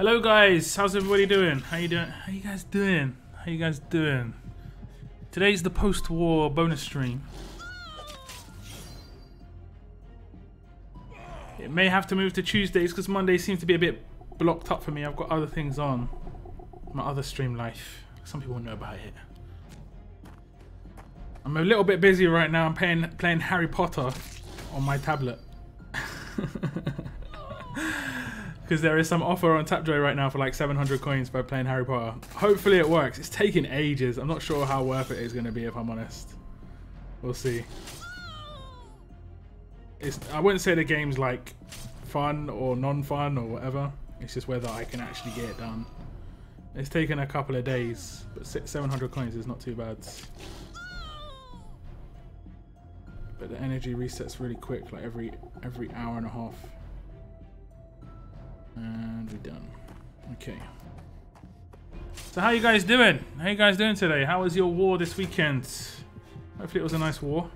Hello guys, how's everybody doing? How you doing? How you guys doing? How you guys doing? Today's the post-war bonus stream. It may have to move to Tuesdays because Mondays seem to be a bit blocked up for me. I've got other things on. My other stream life. Some people know about it. I'm a little bit busy right now. I'm playing Harry Potter on my tablet. Because there is some offer on Tapjoy right now for like 700 coins by playing Harry Potter. Hopefully it works. It's taking ages. I'm not sure how worth it is going to be if I'm honest. We'll see. I wouldn't say the game's like fun or non-fun or whatever. It's just whether I can actually get it done. It's taken a couple of days, but 700 coins is not too bad. But the energy resets really quick, like every hour and a half. And we're done. Okay. So how you guys doing? How you guys doing today? How was your war this weekend? Hopefully it was a nice war.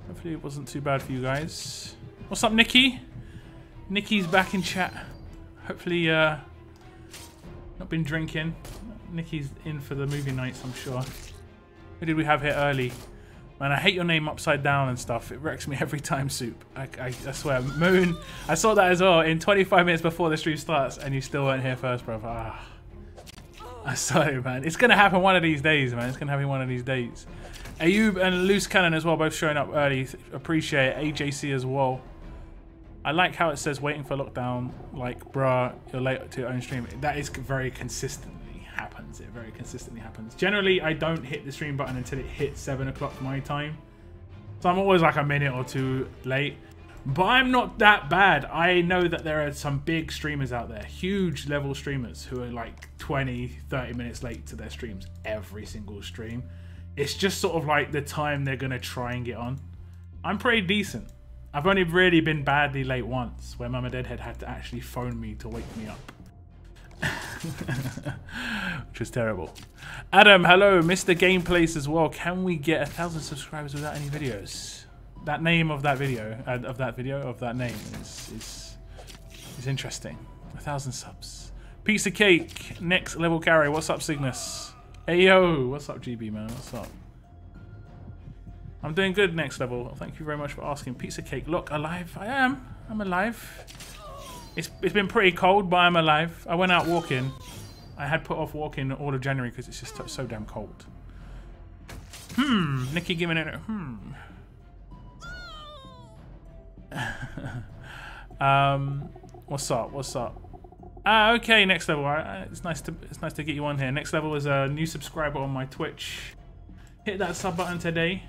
Hopefully it wasn't too bad for you guys. What's up, Nikki? Nikki's back in chat. Hopefully not been drinking. Nikki's in for the movie nights, I'm sure. Who did we have here early? Man, I hate your name upside down and stuff. It wrecks me every time, Soup. I swear. Moon, I saw that as well in 25 minutes before the stream starts and you still weren't here first, bro. Ah. I'm sorry, man. It's going to happen one of these days, man. It's going to happen one of these days. Ayub and Loose Cannon as well, both showing up early. Appreciate it. AJC as well. I like how it says waiting for lockdown. Like, bruh, you're late to your own stream. That is very consistently happens. It very consistently happens. Generally, I don't hit the stream button until it hits 7 o'clock my time. So I'm always like a minute or two late. But I'm not that bad. I know that there are some big streamers out there, huge level streamers who are like 20, 30 minutes late to their streams every single stream. It's just sort of like the time they're going to try and get on. I'm pretty decent. I've only really been badly late once where Mama Deadhead had to actually phone me to wake me up. Which was terrible. Adam, hello, Mr. Gameplays as well. Can we get 1,000 subscribers without any videos? That name of that video, of that name is interesting. 1,000 subs. Piece of cake. Next level carry. What's up, Cygnus? Hey yo, what's up, GB man? What's up? I'm doing good. Next level. Thank you very much for asking. Piece of cake. Look, alive. I am. I'm alive. It's been pretty cold, but I'm alive. I went out walking. I had put off walking all of January because it's just so damn cold. Nikki giving it a What's up? What's up? Okay, next level. It's nice to get you on here. Next level is a new subscriber on my Twitch. Hit that sub button today.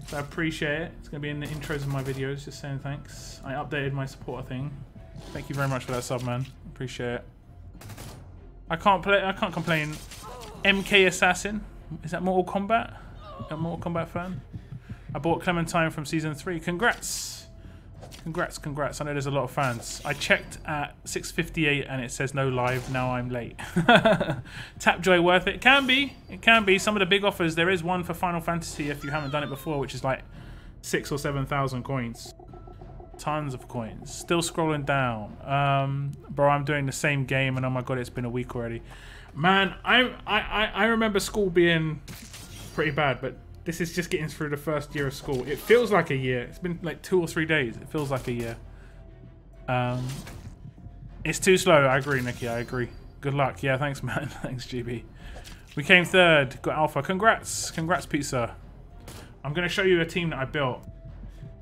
So I appreciate it. It's gonna be in the intros of my videos. Just saying thanks. I updated my supporter thing. Thank you very much for that sub, man. Appreciate it. I can't complain. MK Assassin. Is that Mortal Kombat? A Mortal Kombat fan? I bought Clementine from season 3. Congrats. Congrats. I know there's a lot of fans. I checked at 6:58 and it says no live. Now I'm late. Tapjoy worth it? It can be. It can be. Some of the big offers. There is one for Final Fantasy if you haven't done it before, which is like 6,000 or 7,000 coins. Tons of coins. Still scrolling down. Bro, I'm doing the same game and oh my god, it's been a week already. Man, I remember school being pretty bad, but this is just getting through the first year of school. It feels like a year. It's been like 2 or 3 days. It feels like a year. It's too slow. I agree, Nikki. I agree. Good luck. Yeah, thanks, man. Thanks, GB. We came 3rd. Got Alpha. Congrats. Congrats, Pizza. I'm going to show you a team that I built.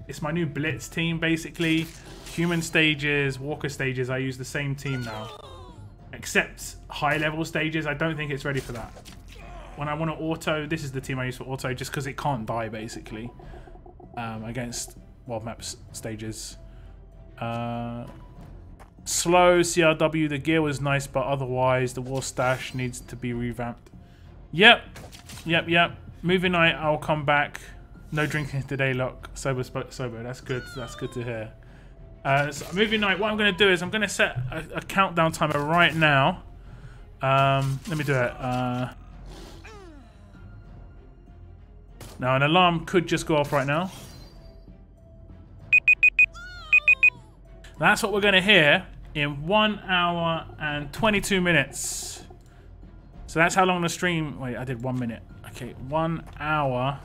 It's my new Blitz team, basically. Human stages, Walker stages. I use the same team now. Except high-level stages. I don't think it's ready for that. When I want to auto, this is the team I use for auto just because it can't die, basically. Against world map stages. Slow CRW. The gear was nice, but otherwise the war stash needs to be revamped. Yep. Movie night, I'll come back. No drinking today, look. Sober. That's good. That's good to hear. So movie night, what I'm going to do is I'm going to set a countdown timer right now. Let me do it. Now, an alarm could just go off right now. That's what we're going to hear in 1 hour and 22 minutes. So that's how long the stream... Wait, I did 1 minute. Okay, 1 hour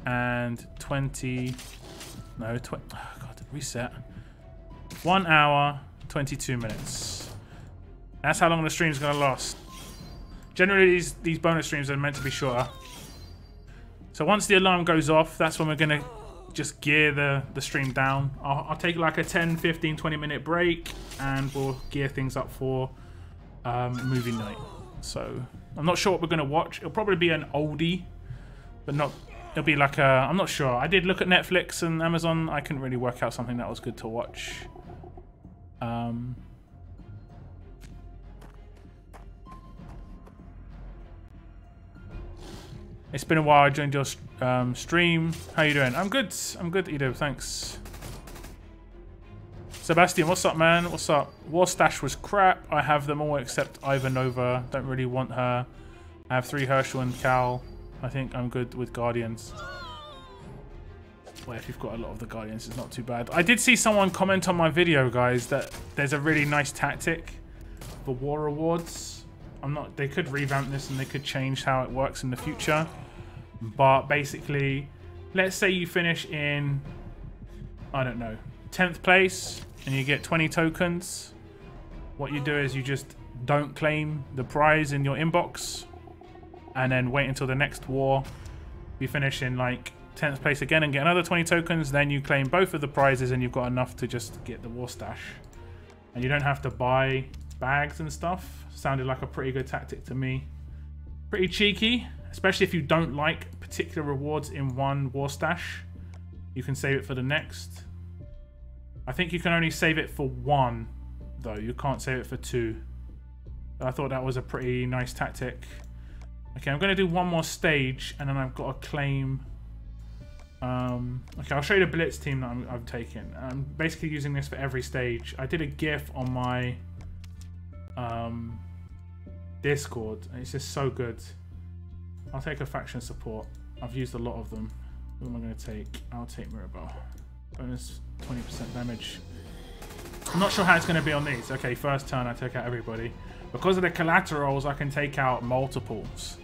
and 20... No, oh God, reset. 1 hour, 22 minutes. That's how long the stream's gonna last. Generally, these bonus streams are meant to be shorter. So once the alarm goes off, that's when we're gonna just gear the stream down. I'll take like a 10, 15, 20-minute break, and we'll gear things up for movie night. So I'm not sure what we're gonna watch. It'll probably be an oldie, but not. It'll be like a. I'm not sure. I did look at Netflix and Amazon. I couldn't really work out something that was good to watch. It's been a while. I joined your stream. How you doing? I'm good. I'm good, Edo. Thanks. Sebastian, what's up, man? What's up? War Stash was crap. I have them all except Ivanova. Don't really want her. I have 3 Herschel and Cal. I think I'm good with Guardians. Well, if you've got a lot of the Guardians, it's not too bad. I did see someone comment on my video, guys, that there's a really nice tactic for War Rewards. They could revamp this and they could change how it works in the future. But basically, let's say you finish in, I don't know, 10th place and you get 20 tokens. What you do is you just don't claim the prize in your inbox and then wait until the next war. You finish in like 10th place again and get another 20 tokens. Then you claim both of the prizes and you've got enough to just get the War Stash. And you don't have to buy bags and stuff. Sounded like a pretty good tactic to me. Pretty cheeky, especially if you don't like particular rewards in one War Stash. You can save it for the next. I think you can only save it for 1, though. You can't save it for 2. I thought that was a pretty nice tactic. Okay, I'm going to do one more stage, and then I've got to claim... okay, I'll show you the Blitz team that I've taken. I'm basically using this for every stage. I did a GIF on my Discord, and it's just so good. I'll take a faction support. I've used a lot of them. Who am I going to take? I'll take Mirabelle. Bonus 20% damage. I'm not sure how it's going to be on these. Okay, first turn I took out everybody. Because of the collaterals, I can take out multiples.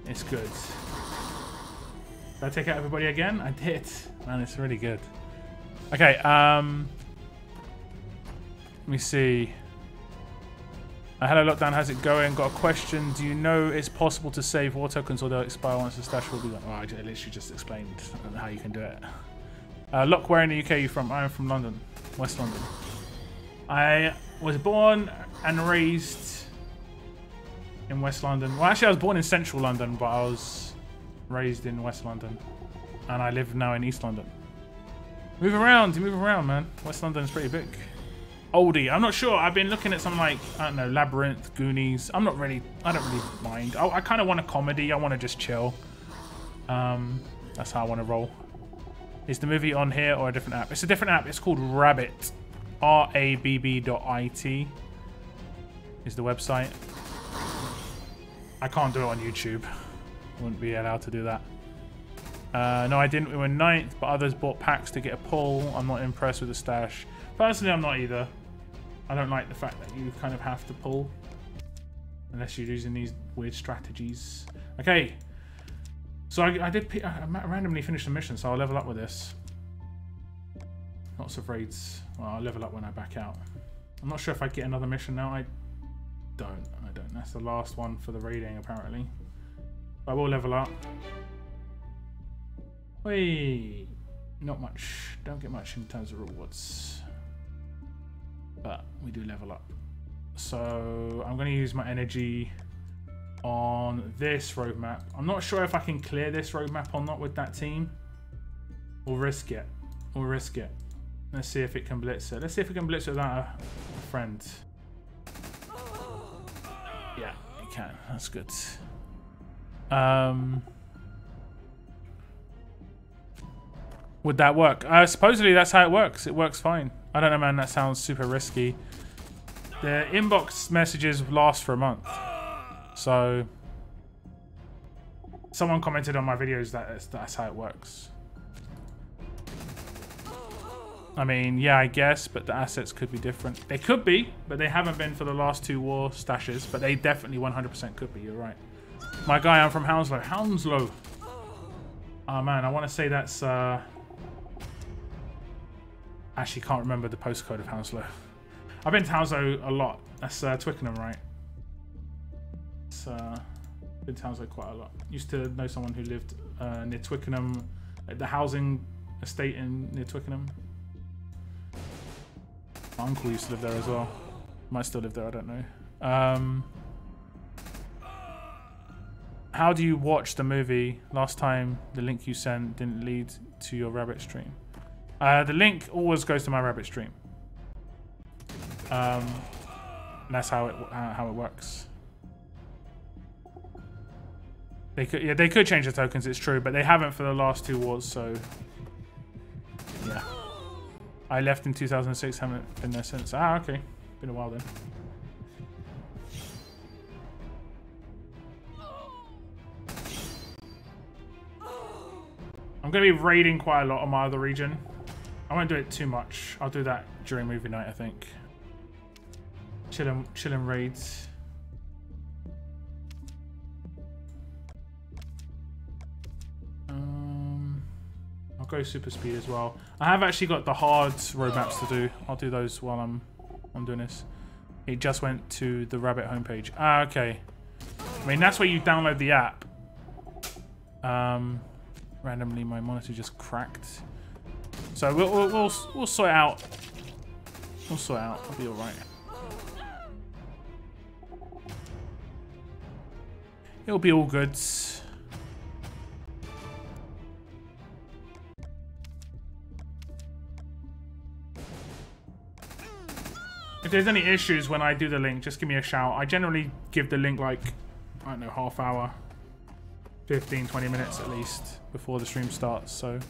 It's good. Did I take out everybody again? I did. Man, it's really good. Okay, let me see. Hello Lockdown, how's it going? Got a question. Do you know it's possible to save war tokens or they'll expire once the stash will be gone? Oh, I literally just explained how you can do it. Lock, where in the UK are you from? I am from London, West London. I was born and raised in West London. Well, actually I was born in Central London, but I was raised in West London. And I live now in East London. Move around, man. West London's pretty big. Oldie, I'm not sure. I've been looking at some like, I don't know, Labyrinth, Goonies. I don't really mind. I kind of want a comedy. I want to just chill. That's how I want to roll. Is the movie on here or a different app? It's a different app. It's called Rabbit. RABB.IT is the website. I can't do it on YouTube. Wouldn't be allowed to do that. No, I didn't. We were 9th, but others bought packs to get a pull. I'm not impressed with the stash. Personally, I'm not either. I don't like the fact that you kind of have to pull. Unless you're using these weird strategies. Okay. So I randomly finished the mission, so I'll level up with this. Lots of raids. Well, I'll level up when I back out. I'm not sure if I get another mission now. I don't. That's the last one for the raiding, apparently. But I will level up. Wait. Not much. Don't get much in terms of rewards. But we do level up. So I'm going to use my energy on this roadmap. I'm not sure if I can clear this roadmap or not with that team. We'll risk it. Let's see if it can blitz it. Let's see if we can blitz it without a friend. Yeah, it can. That's good. Would that work? Supposedly that's how it works. It works fine. I don't know, man. That sounds super risky. The inbox messages last for a month. So someone commented on my videos that that's how it works. I mean, yeah, I guess, but the assets could be different. They could be, but they haven't been for the last 2 war stashes. But they definitely 100% could be. You're right. My guy, I'm from Hounslow. Hounslow. Oh man, I want to say that's. Actually, can't remember the postcode of Hounslow. I've been to Hounslow a lot. That's Twickenham, right? It's been to Hounslow quite a lot. Used to know someone who lived near Twickenham, at the housing estate near Twickenham. My uncle used to live there as well. Might still live there, I don't know. How do you watch the movie? Last time the link you sent didn't lead to your Rabbit stream. The link always goes to my Rabbit stream. And that's how it works. They could change the tokens, it's true, but they haven't for the last 2 wars, so yeah. I left in 2006, haven't been there since. Ah, okay. Been a while then. I'm going to be raiding quite a lot on my other region. I won't do it too much. I'll do that during movie night, I think. Chilling raids. I'll go super speed as well. I have actually got the hard roadmaps to do. I'll do those while I'm doing this. It just went to the Rabbit homepage. Ah, okay. I mean, that's where you download the app. Randomly, my monitor just cracked. So we'll sort it out. We'll sort it out. It'll be all right. It'll be all good. If there's any issues when I do the link, just give me a shout. I generally give the link like, I don't know, half hour, 15, 20 minutes at least before the stream starts. So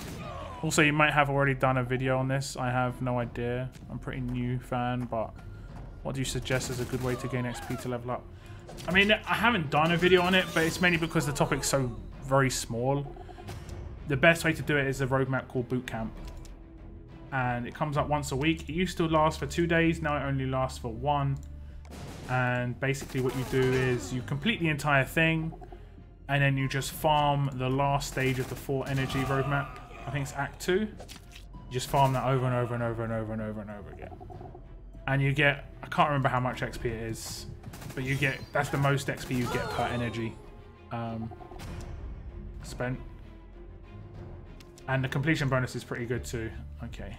also you might have already done a video on this. I have no idea. I'm a pretty new fan, but what do you suggest is a good way to gain XP to level up? I mean, I haven't done a video on it, but it's mainly because the topic's so very small. The best way to do it is a roadmap called Boot Camp. And it comes up once a week. It used to last for 2 days. Now it only lasts for 1. And basically what you do is you complete the entire thing. And then you just farm the last stage of the 4 energy roadmap. I think it's Act 2. You just farm that over and over and over and over and over and over again. And you get, I can't remember how much XP it is. But you get, that's the most XP you get per energy spent. And the completion bonus is pretty good too. Okay.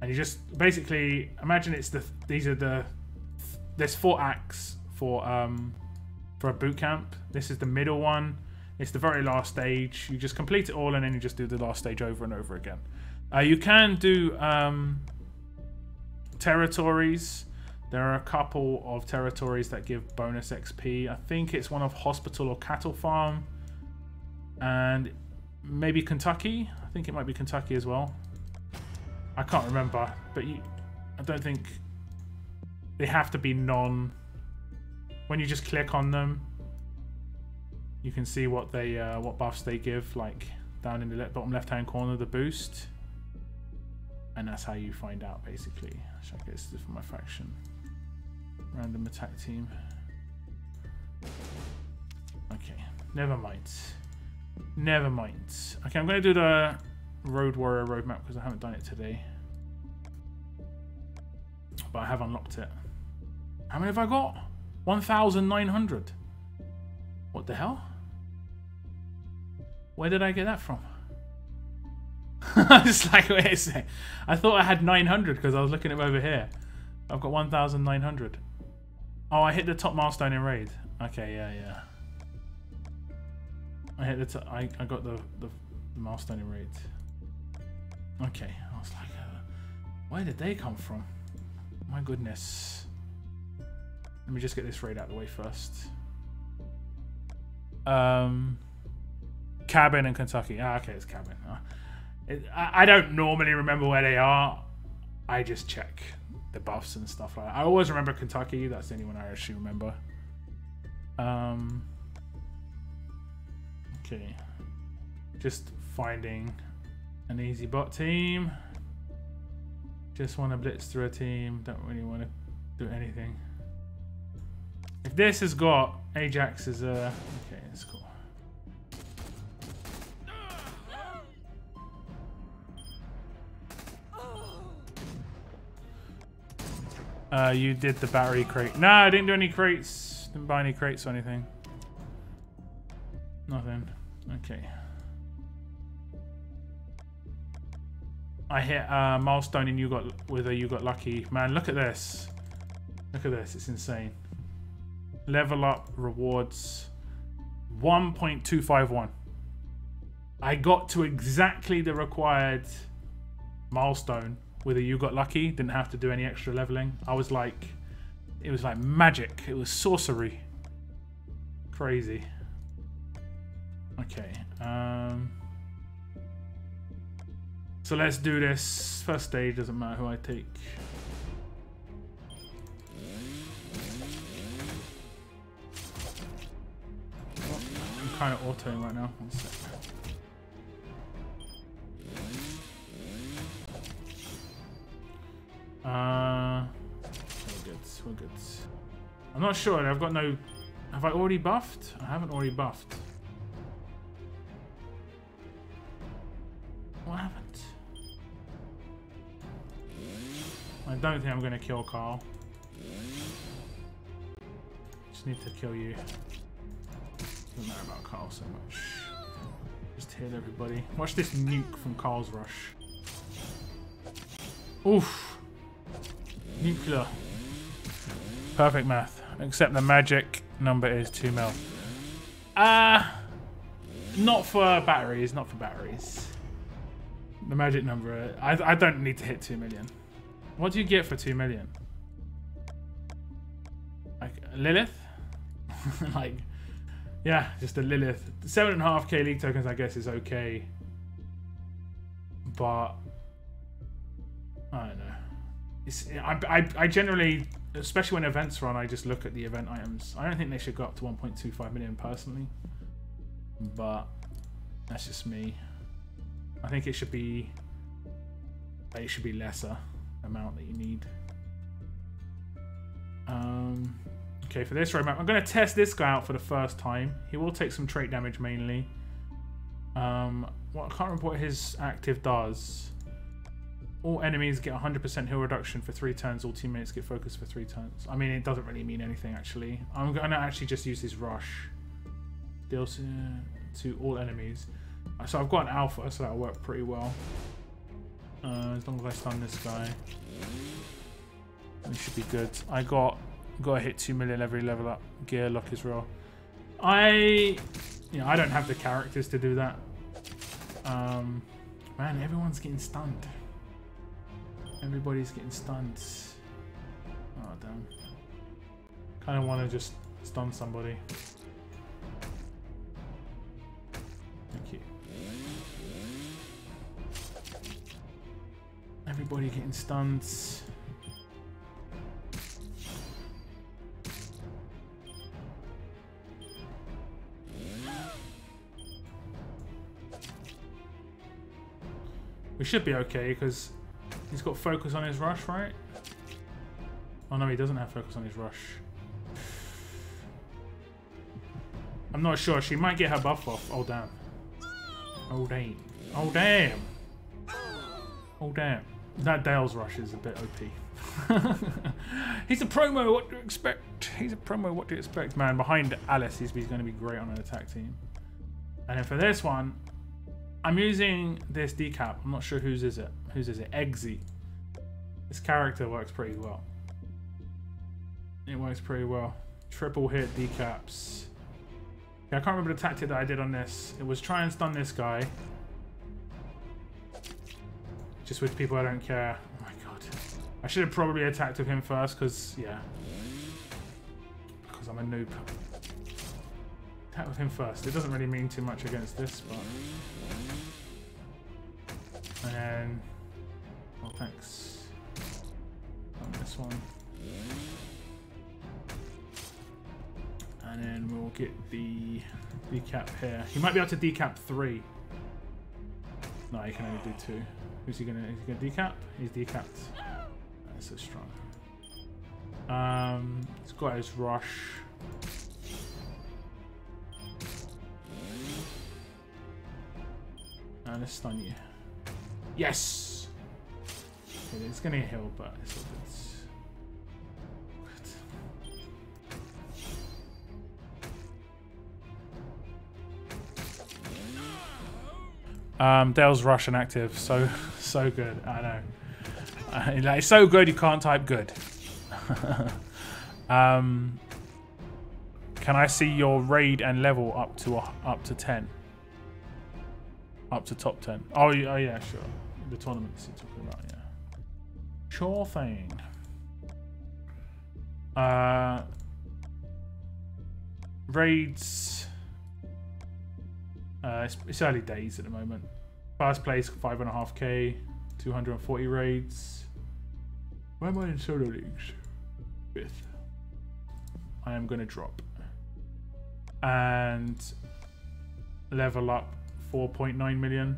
And you just basically imagine it's there's 4 acts for a boot camp. This is the middle one. It's the very last stage. You just complete it all and then you just do the last stage over and over again. You can do territories. There are a couple of territories that give bonus XP. I think it's one of Hospital or Cattle Farm. And maybe Kentucky. I think it might be Kentucky as well. I can't remember, but I don't think they have to be non. When you just click on them, you can see what they what buffs they give, like down in the bottom left-hand corner, the boost, and that's how you find out basically. Should I get this for my faction? Random attack team. Okay, never mind. Never mind. Okay, I'm going to do the Road Warrior roadmap because I haven't done it today. But I have unlocked it. How many have I got? 1,900. What the hell? Where did I get that from? It's like, wait a sec. I thought I had 900 because I was looking at it over here. I've got 1,900. Oh, I hit the top milestone in Raid. Okay, yeah. I hit the I got the milestone in Raid. Okay, I was like, where did they come from? My goodness. Let me just get this raid out of the way first. Cabin in Kentucky. Ah, okay, it's Cabin. I don't normally remember where they are. I just check the buffs and stuff like that. I always remember Kentucky. That's the only one I actually remember. Okay. Just finding an easy bot team. Just want to blitz through a team. Don't really want to do anything. If this has got Ajax as a... Okay, that's cool. You did the battery crate. Nah, I didn't do any crates. Didn't buy any crates or anything. Nothing. Okay. I hit milestone and you got lucky. Man, look at this. Look at this. It's insane. Level up rewards 1.251. I got to exactly the required milestone with a you got lucky. Didn't have to do any extra leveling. I was like, it was like magic. It was sorcery. Crazy. Okay. So let's do this. First stage, doesn't matter who I take. Oh, I'm kind of autoing right now. One sec. We're good. We're good. I'm not sure. I've got no... Have I already buffed? I haven't already buffed. What happened? I don't think I'm going to kill Carl. Just need to kill you. Doesn't matter about Carl so much. Just hit everybody. Watch this nuke from Carl's rush. Oof. Nuclear. Perfect math. Except the magic number is 2 mil. Not for batteries. Not for batteries. The magic number. I don't need to hit 2 million. What do you get for 2 million? Like Lilith? Like, yeah, just a Lilith. 7.5k league tokens, I guess, is okay. But I don't know. I generally, especially when events run, I just look at the event items. I don't think they should go up to 1.25 million personally. But that's just me. I think it should be lesser amount that you need. Okay, for this roadmap, I'm going to test this guy out for the first time. He will take some trait damage mainly. Well, I can't remember what his active does. All enemies get 100% heal reduction for 3 turns. All teammates get focused for 3 turns. I mean, it doesn't really mean anything, actually. I'm going to actually just use his rush. Deals to all enemies. So I've got an alpha, so that'll work pretty well. As long as I stun this guy, it should be good. I got to hit 2 million every level up. Gear lock as well. I don't have the characters to do that. Man, everyone's getting stunned. Everybody's getting stunned. Oh damn. Kind of want to just stun somebody. Thank you. Everybody getting stunned. We should be okay because he's got focus on his rush, right? Oh no, he doesn't have focus on his rush. I'm not sure. She might get her buff off. Oh damn. Oh damn. Oh damn. Oh damn. That Dale's rush is a bit OP. He's a promo, what do you expect? He's a promo, what do you expect? Man, behind Alice, he's going to be great on an attack team. And then for this one, I'm using this decap. I'm not sure whose is it. Whose is it? Eggsy. This character works pretty well. It works pretty well. Triple hit decaps. Yeah, I can't remember the tactic that I did on this. It was try and stun this guy. Just with people I don't care. Oh my god. I should have probably attacked with him first because, yeah. Because I'm a noob. Attack with him first. It doesn't really mean too much against this, but... And then... Well, thanks. On this one. And then we'll get the decap here. He might be able to decap 3. No, he can only do 2. Is he gonna decap? He's decapped. That's so strong. He's got his rush. And let's stun you. Yes! Okay, it's gonna heal, but it's all good. Dale's Russian active, so good. I know. Like, it's so good you can't type good. Can I see your raid and level up to 10? Up to top 10. Oh yeah, sure. The tournaments you're talking about, yeah. Sure thing. Raids. It's early days at the moment. First place 5.5k, 240 raids. Where am I in solo leagues? 5th. I am gonna drop and level up 4.9 million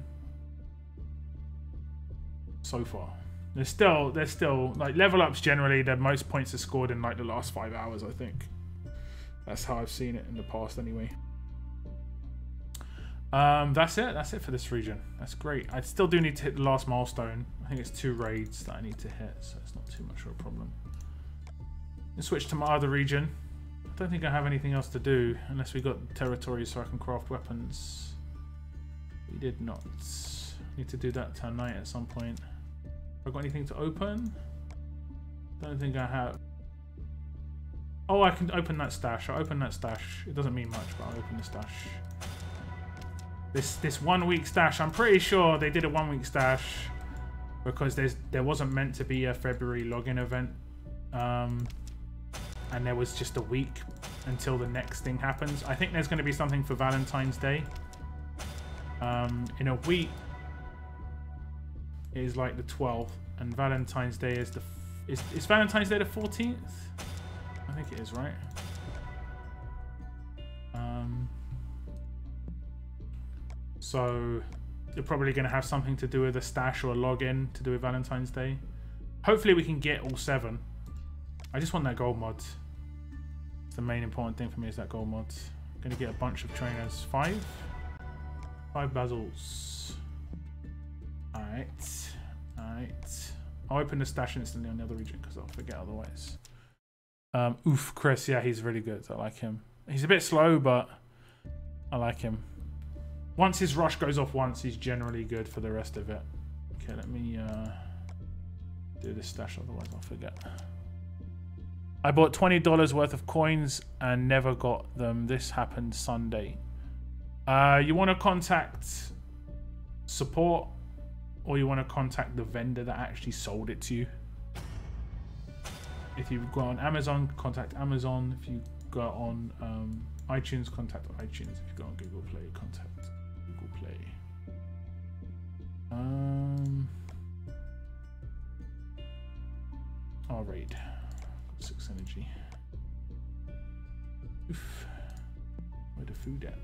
so far. There's still like level ups generally. The most points are scored in like the last 5 hours. I think that's how I've seen it in the past anyway. That's it for this region. That's great. I still do need to hit the last milestone. I think it's 2 raids that I need to hit, so it's not too much of a problem. Let's switch to my other region. I don't think I have anything else to do unless we got territories so I can craft weapons. We did not. Need to do that tonight at some point. Have I got anything to open? Don't think I have. Oh, I can open that stash. I'll open that stash. It doesn't mean much, but I'll open the stash. This 1 week stash, I'm pretty sure they did a 1 week stash because there wasn't meant to be a February login event, and there was just a week until the next thing happens. I think there's going to be something for Valentine's Day. In a week is like the 12th, and Valentine's Day is is Valentine's Day the 14th? I think it is, right? So you're probably going to have something to do with a stash or a login to do with Valentine's Day. Hopefully we can get all 7. I just want that gold mod. It's the main important thing for me is that gold mod. I'm going to get a bunch of trainers. 5 basils. Alright. I'll open the stash instantly on the other region because I'll forget otherwise. Oof, Chris. Yeah, he's really good. I like him. He's a bit slow, but I like him. Once his rush goes off once, he's generally good for the rest of it. Okay, let me do this stash, otherwise I'll forget. I bought $20 worth of coins and never got them. This happened Sunday. You want to contact support, or you want to contact the vendor that actually sold it to you. If you go on Amazon, contact Amazon. If you go on iTunes, contact iTunes. If you go on Google Play, contact Google Play. I'll raid. 6 energy. Oof. Where the food at?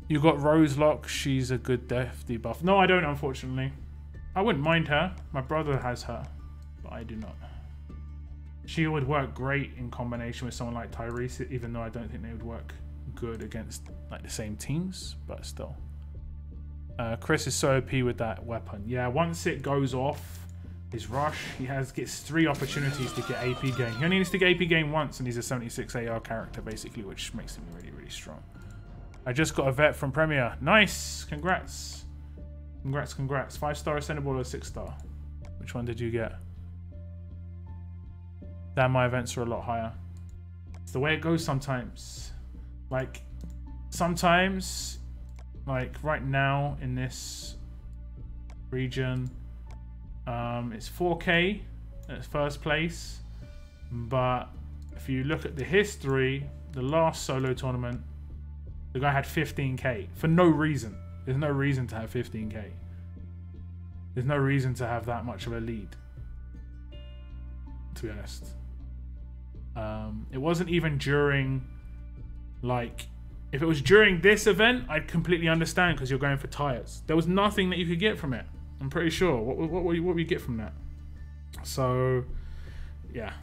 You got Rose Lock. She's a good death debuff. No, I don't, unfortunately. I wouldn't mind her. My brother has her, but I do not. She would work great in combination with someone like Tyrese, even though I don't think they would work good against like the same teams, but still. Chris is so OP with that weapon. Yeah, once it goes off his rush, he gets 3 opportunities to get AP gain. He only needs to get AP gain once, and he's a 76 AR character, basically, which makes him really, really strong. I just got a vet from Premier. Nice! Congrats. Congrats. 5-star Ascendable or 6-star? Which one did you get? Damn, my events are a lot higher. It's the way it goes sometimes. Like, sometimes, like right now in this region, it's 4K at first place. But if you look at the history, the last solo tournament, the guy had 15K for no reason. There's no reason to have 15K. There's no reason to have that much of a lead, to be honest. It wasn't even during like If it was during this event, I'd completely understand because you're going for tires. There was nothing that you could get from it. I'm pretty sure. What would you get from that? So, yeah.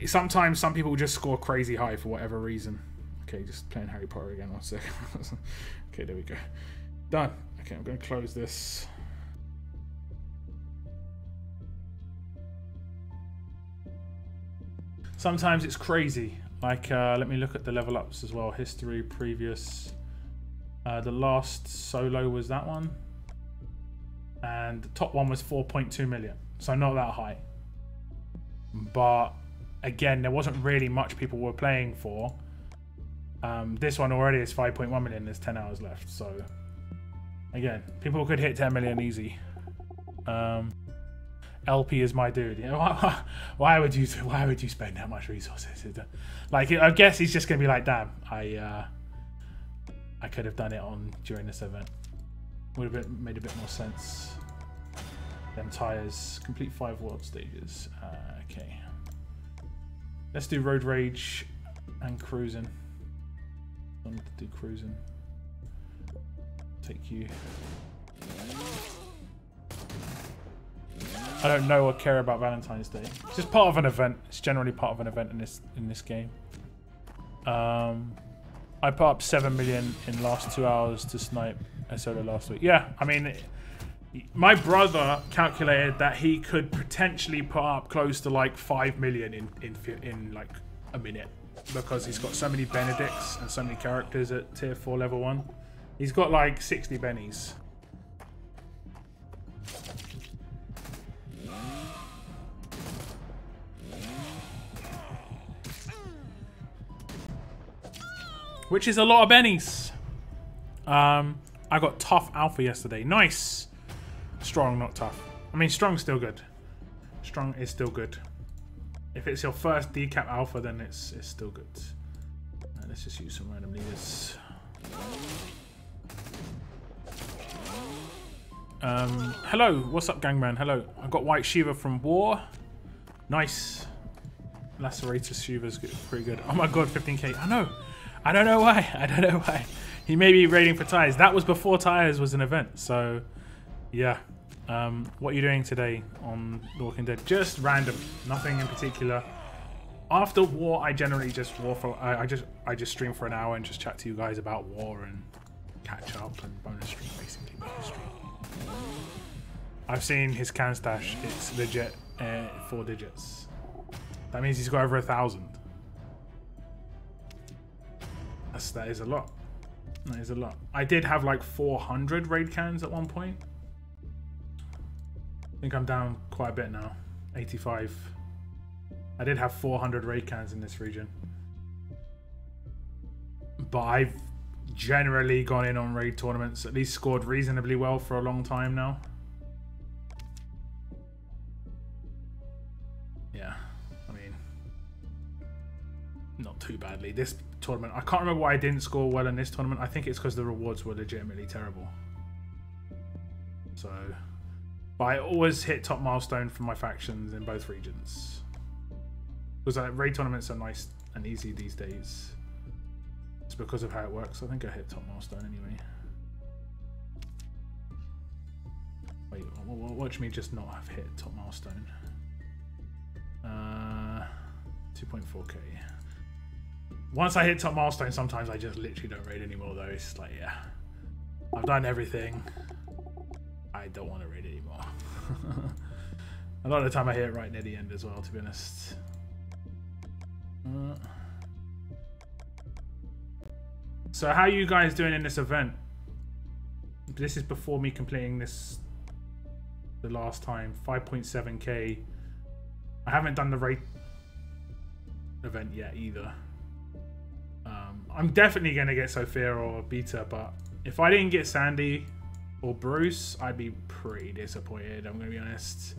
Sometimes some people just score crazy high for whatever reason. Okay, just playing Harry Potter again. 1 second. Okay, there we go. Done. Okay, I'm going to close this. Sometimes it's crazy. Like, let me look at the level ups as well. History, previous. The last solo was that one. And the top one was 4.2 million. So not that high. But, again, there wasn't really much people were playing for. This one already is 5.1 million. There's 10 hours left. So, again, people could hit 10 million easy. LP is my dude. You know, why would you spend that much resources? Like, I guess he's just gonna be like, damn, I could have done it during this event. Would have made a bit more sense. Them tires. Complete 5 world stages. Okay. Let's do road rage and cruising. I want to do cruising. Take you. I don't know or care about Valentine's Day. It's just part of an event. It's generally part of an event in this game. I put up 7 million in the last 2 hours to snipe a solo last week. Yeah, I mean, my brother calculated that he could potentially put up close to like 5 million in like a minute because he's got so many Benedicts and so many characters at tier 4 level 1. He's got like 60 bennies. Which is a lot of bennies. I got tough alpha yesterday. Nice. Strong, not tough. I mean, strong's still good. Strong is still good. If it's your first decap alpha, then it's still good. Let's just use some random leaders. Hello. What's up, Gangman? Hello. I got White Shiva from War. Nice. Laceratus Shiva's pretty good. Oh my god, 15k. I know. I don't know why. I don't know why. He may be raiding for tires. That was before tires was an event. So, yeah. What are you doing today on The Walking Dead? Just random. Nothing in particular. After War, I generally just I just stream for an hour and just chat to you guys about War and catch up and bonus stream, basically. Bonus stream. I've seen his can stash. It's legit 4 digits. That means he's got over 1,000. That is a lot. That is a lot. I did have like 400 raid cans at one point. I think I'm down quite a bit now. 85. I did have 400 raid cans in this region. But I've generally gone in on raid tournaments, at least scored reasonably well for a long time now. Yeah, I mean, not too badly. This tournament, I can't remember why I didn't score well in this tournament. I think it's because the rewards were legitimately terrible. So, but I always hit top milestone for my factions in both regions. Because raid tournaments are nice and easy these days. It's because of how it works. I think I hit top milestone anyway. Wait, watch me just not have hit top milestone. 2.4k. Once I hit top milestone, sometimes I just literally don't raid anymore though. It's like, yeah, I've done everything. I don't want to raid anymore. A lot of the time I hit it right near the end as well, to be honest. So how are you guys doing in this event? This is before me completing this the last time. 5.7k. I haven't done the raid event yet either. I'm definitely going to get Sophia or Beta, but if I didn't get Sandy or Bruce, I'd be pretty disappointed, I'm going to be honest.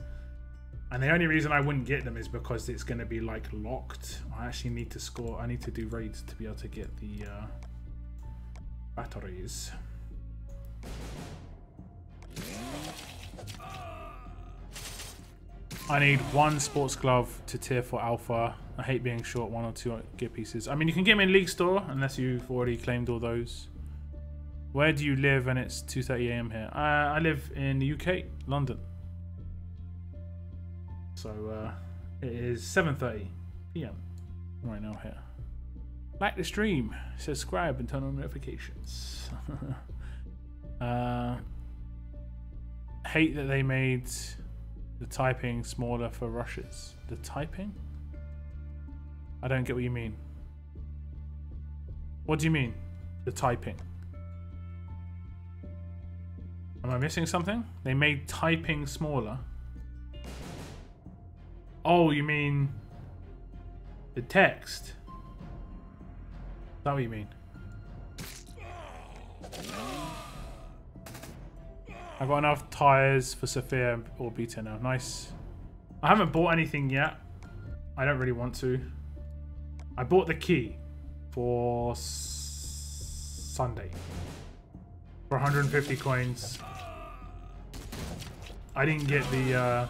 And the only reason I wouldn't get them is because it's going to be like locked. I actually need to score. I need to do raids to be able to get the batteries. I need 1 sports glove to tier 4 alpha. I hate being short 1 or 2 gear pieces. I mean, you can get them in League Store unless you've already claimed all those. Where do you live? And it's 2:30 AM here. I live in the UK, London. So it is 7:30 PM right now here. Like the stream, subscribe and turn on notifications. Hate that they made the typing smaller for rushes. The typing? I don't get what you mean. What do you mean? The typing? Am I missing something? They made typing smaller. Oh, you mean the text? Is that what you mean? I've got enough tires for Sophia or Beta now. Nice. I haven't bought anything yet. I don't really want to. I bought the key for Sunday for 150 coins. I didn't get the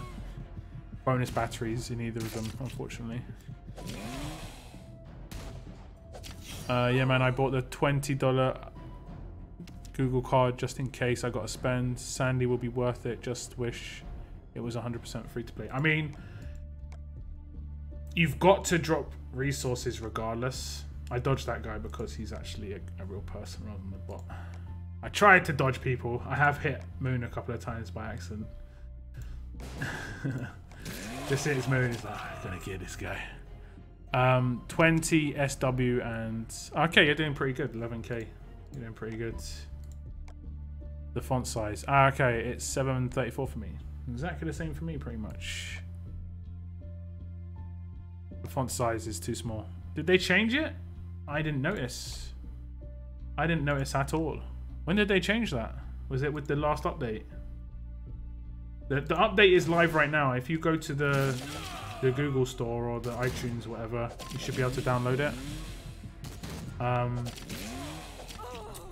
bonus batteries in either of them, unfortunately. Yeah, man, I bought the $20 Google card just in case I got to spend. Sandy will be worth it. Just wish it was 100% free to play. I mean, you've got to drop resources regardless. I dodged that guy because he's actually a real person rather than a bot. I tried to dodge people. I have hit Moon a couple of times by accident. Just hit his Moon. He's like, I'm gonna kill this guy. 20 SW and okay, you're doing pretty good. 11k. You're doing pretty good. The font size. Okay, it's 734 for me. Exactly the same for me, pretty much. The font size is too small. Did they change it? I didn't notice. I didn't notice at all. When did they change that? Was it with the last update? The update is live right now. If you go to the Google Store or the iTunes, whatever, you should be able to download it.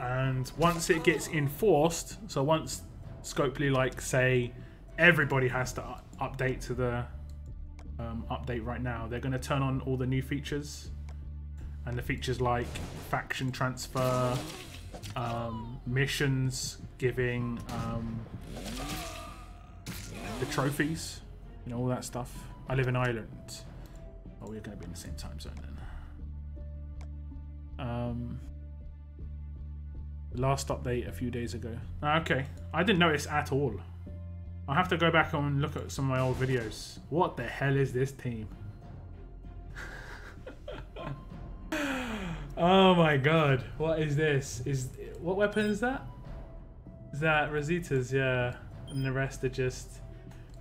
And once it gets enforced, so once Scopely, like, say everybody has to update to the update right now, they're going to turn on all the new features, and the features like faction transfer, missions, giving the trophies, you know, all that stuff. I live in Ireland. Oh, we're going to be in the same time zone then. Last update a few days ago. Okay, I didn't notice at all. I'll have to go back and look at some of my old videos. What the hell is this team? Oh my god, what is this? What weapon is that? Is that Rosita's? Yeah, and the rest are just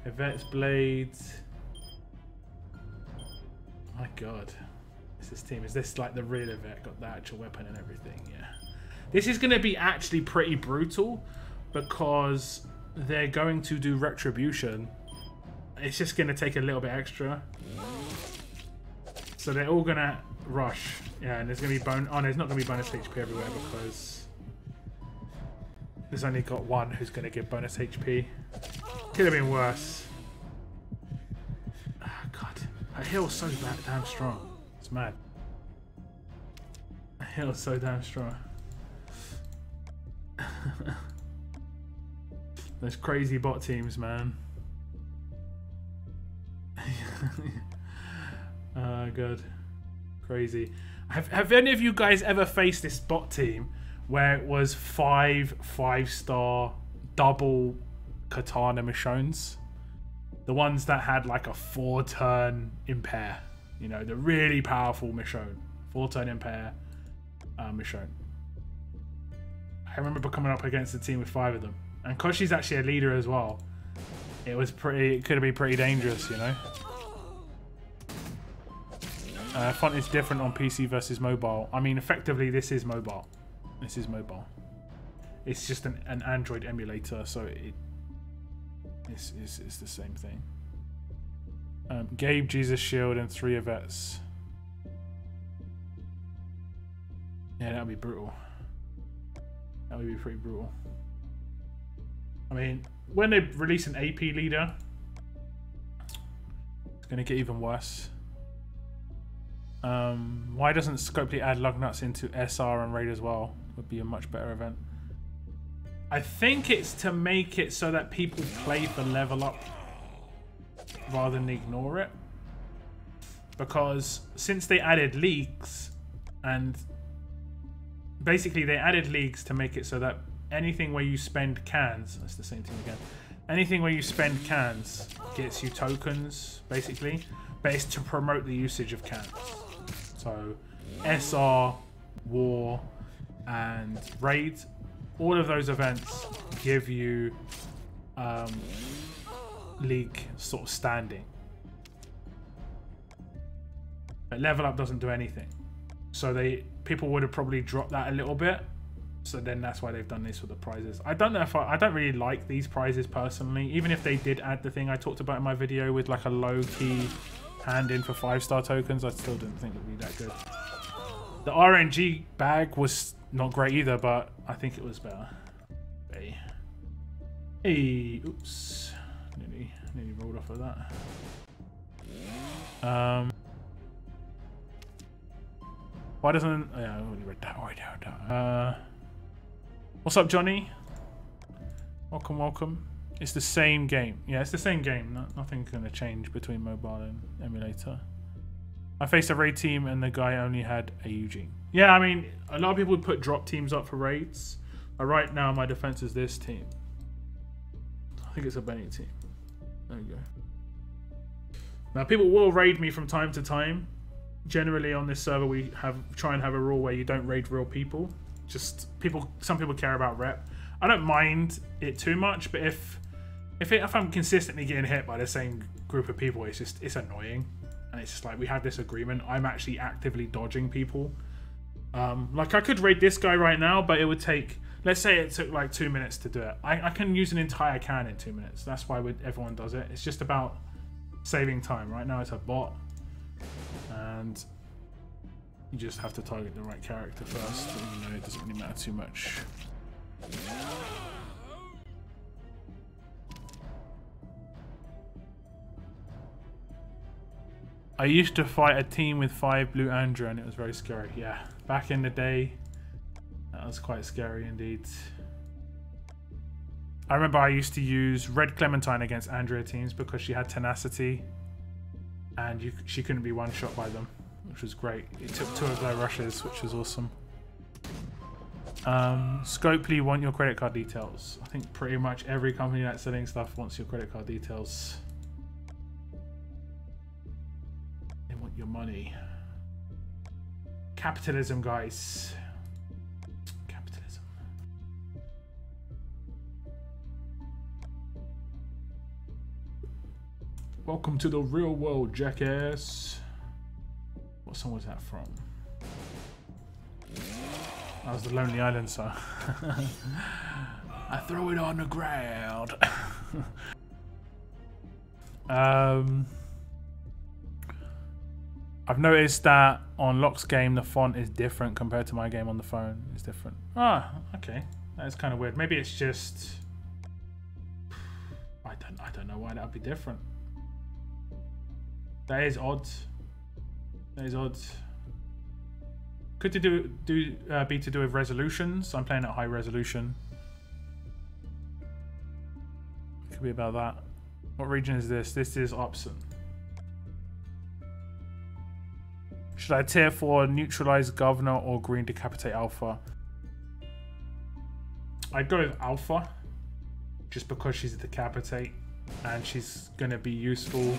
Yvette's blades. My god, this team. Is this like the real Yvette? Got the actual weapon and everything? Yeah. This is going to be actually pretty brutal because they're going to do retribution. It's just going to take a little bit extra. So they're all going to rush. Yeah, and there's going to be there's not going to be bonus HP everywhere because there's only got one who's going to give bonus HP. Could have been worse. Oh, God. That heal's so damn strong. It's mad. That heal's so damn strong. Those crazy bot teams, man. Good. Crazy. Have any of you guys ever faced this bot team where it was 5-5-star double katana Michonnes? The ones that had like a 4-turn impair. You know, the really powerful Michonne. 4-turn impair Michonne. I remember coming up against a team with 5 of them. And because she's actually a leader as well, it could have been pretty dangerous, you know? Font is different on PC versus mobile. I mean, effectively, this is mobile. This is mobile. It's just an Android emulator, so it's the same thing. Gabe, Jesus Shield, and 3 Yvettes. Yeah, that would be brutal. That would be pretty brutal. I mean, when they release an AP leader, It's going to get even worse. Why doesn't Scopely add Lugnuts into SR and Raid as well? Would be a much better event. I think it's to make it so that people play for level up rather than ignore it. Because since they added leagues, and basically they added leagues to make it so that anything where you spend cans, that's the same thing again, anything where you spend cans gets you tokens, basically, but it's to promote the usage of cans. So SR, War, and Raid, all of those events give you league sort of standing. But level up doesn't do anything. So people would have probably dropped that a little bit. So then that's why they've done this with the prizes. I don't know if I don't really like these prizes personally. Even if they did add the thing I talked about in my video with like a low key hand in for 5-star tokens, I still didn't think it would be that good. The RNG bag was not great either, but I think it was better. Hey, oops. Nearly rolled off of that. Why doesn't... Oh, yeah, I already read that. What's up, Johnny? Welcome, welcome. It's the same game. Yeah, it's the same game. Nothing's going to change between mobile and emulator. I faced a raid team and the guy only had a Eugene. Yeah, I mean, a lot of people would put drop teams up for raids. Right now, my defense is this team. I think it's a Benny team. There we go. Now, people will raid me from time to time. Generally, on this server, we try and have a rule where you don't raid real people. Just some people care about rep. I don't mind it too much, but if I'm consistently getting hit by the same group of people, it's annoying, and it's just like we have this agreement. I'm actually actively dodging people. Like I could raid this guy right now, but it would take. Let's say it took like 2 minutes to do it. I can use an entire can in 2 minutes. That's why everyone does it. It's just about saving time. Right now, it's a bot. And you just have to target the right character first. And, it doesn't really matter too much. I used to fight a team with 5 Blue Andrew and it was very scary. Yeah, back in the day, that was quite scary indeed. I remember I used to use Red Clementine against Andrea teams because she had tenacity. And she couldn't be one-shot by them, which was great. It took 2 of their rushes, which was awesome. Scopely want your credit card details. I think pretty much every company that's selling stuff wants your credit card details. They want your money. Capitalism, guys. Capitalism. Welcome to the real world, jackass. What song was that from? That was the Lonely Island song. I throw it on the ground. I've noticed that on Locke's game the font is different compared to my game on the phone. It's different. Ah, okay. That is kind of weird. Maybe it's just I don't know why that would be different. That is odd. That is odd. Could be to do with resolutions. I'm playing at high resolution. Could be about that. What region is this? This is Upson. Should I tier 4 neutralize Governor or green decapitate Alpha? I'd go with Alpha, just because she's a decapitate and she's gonna be useful.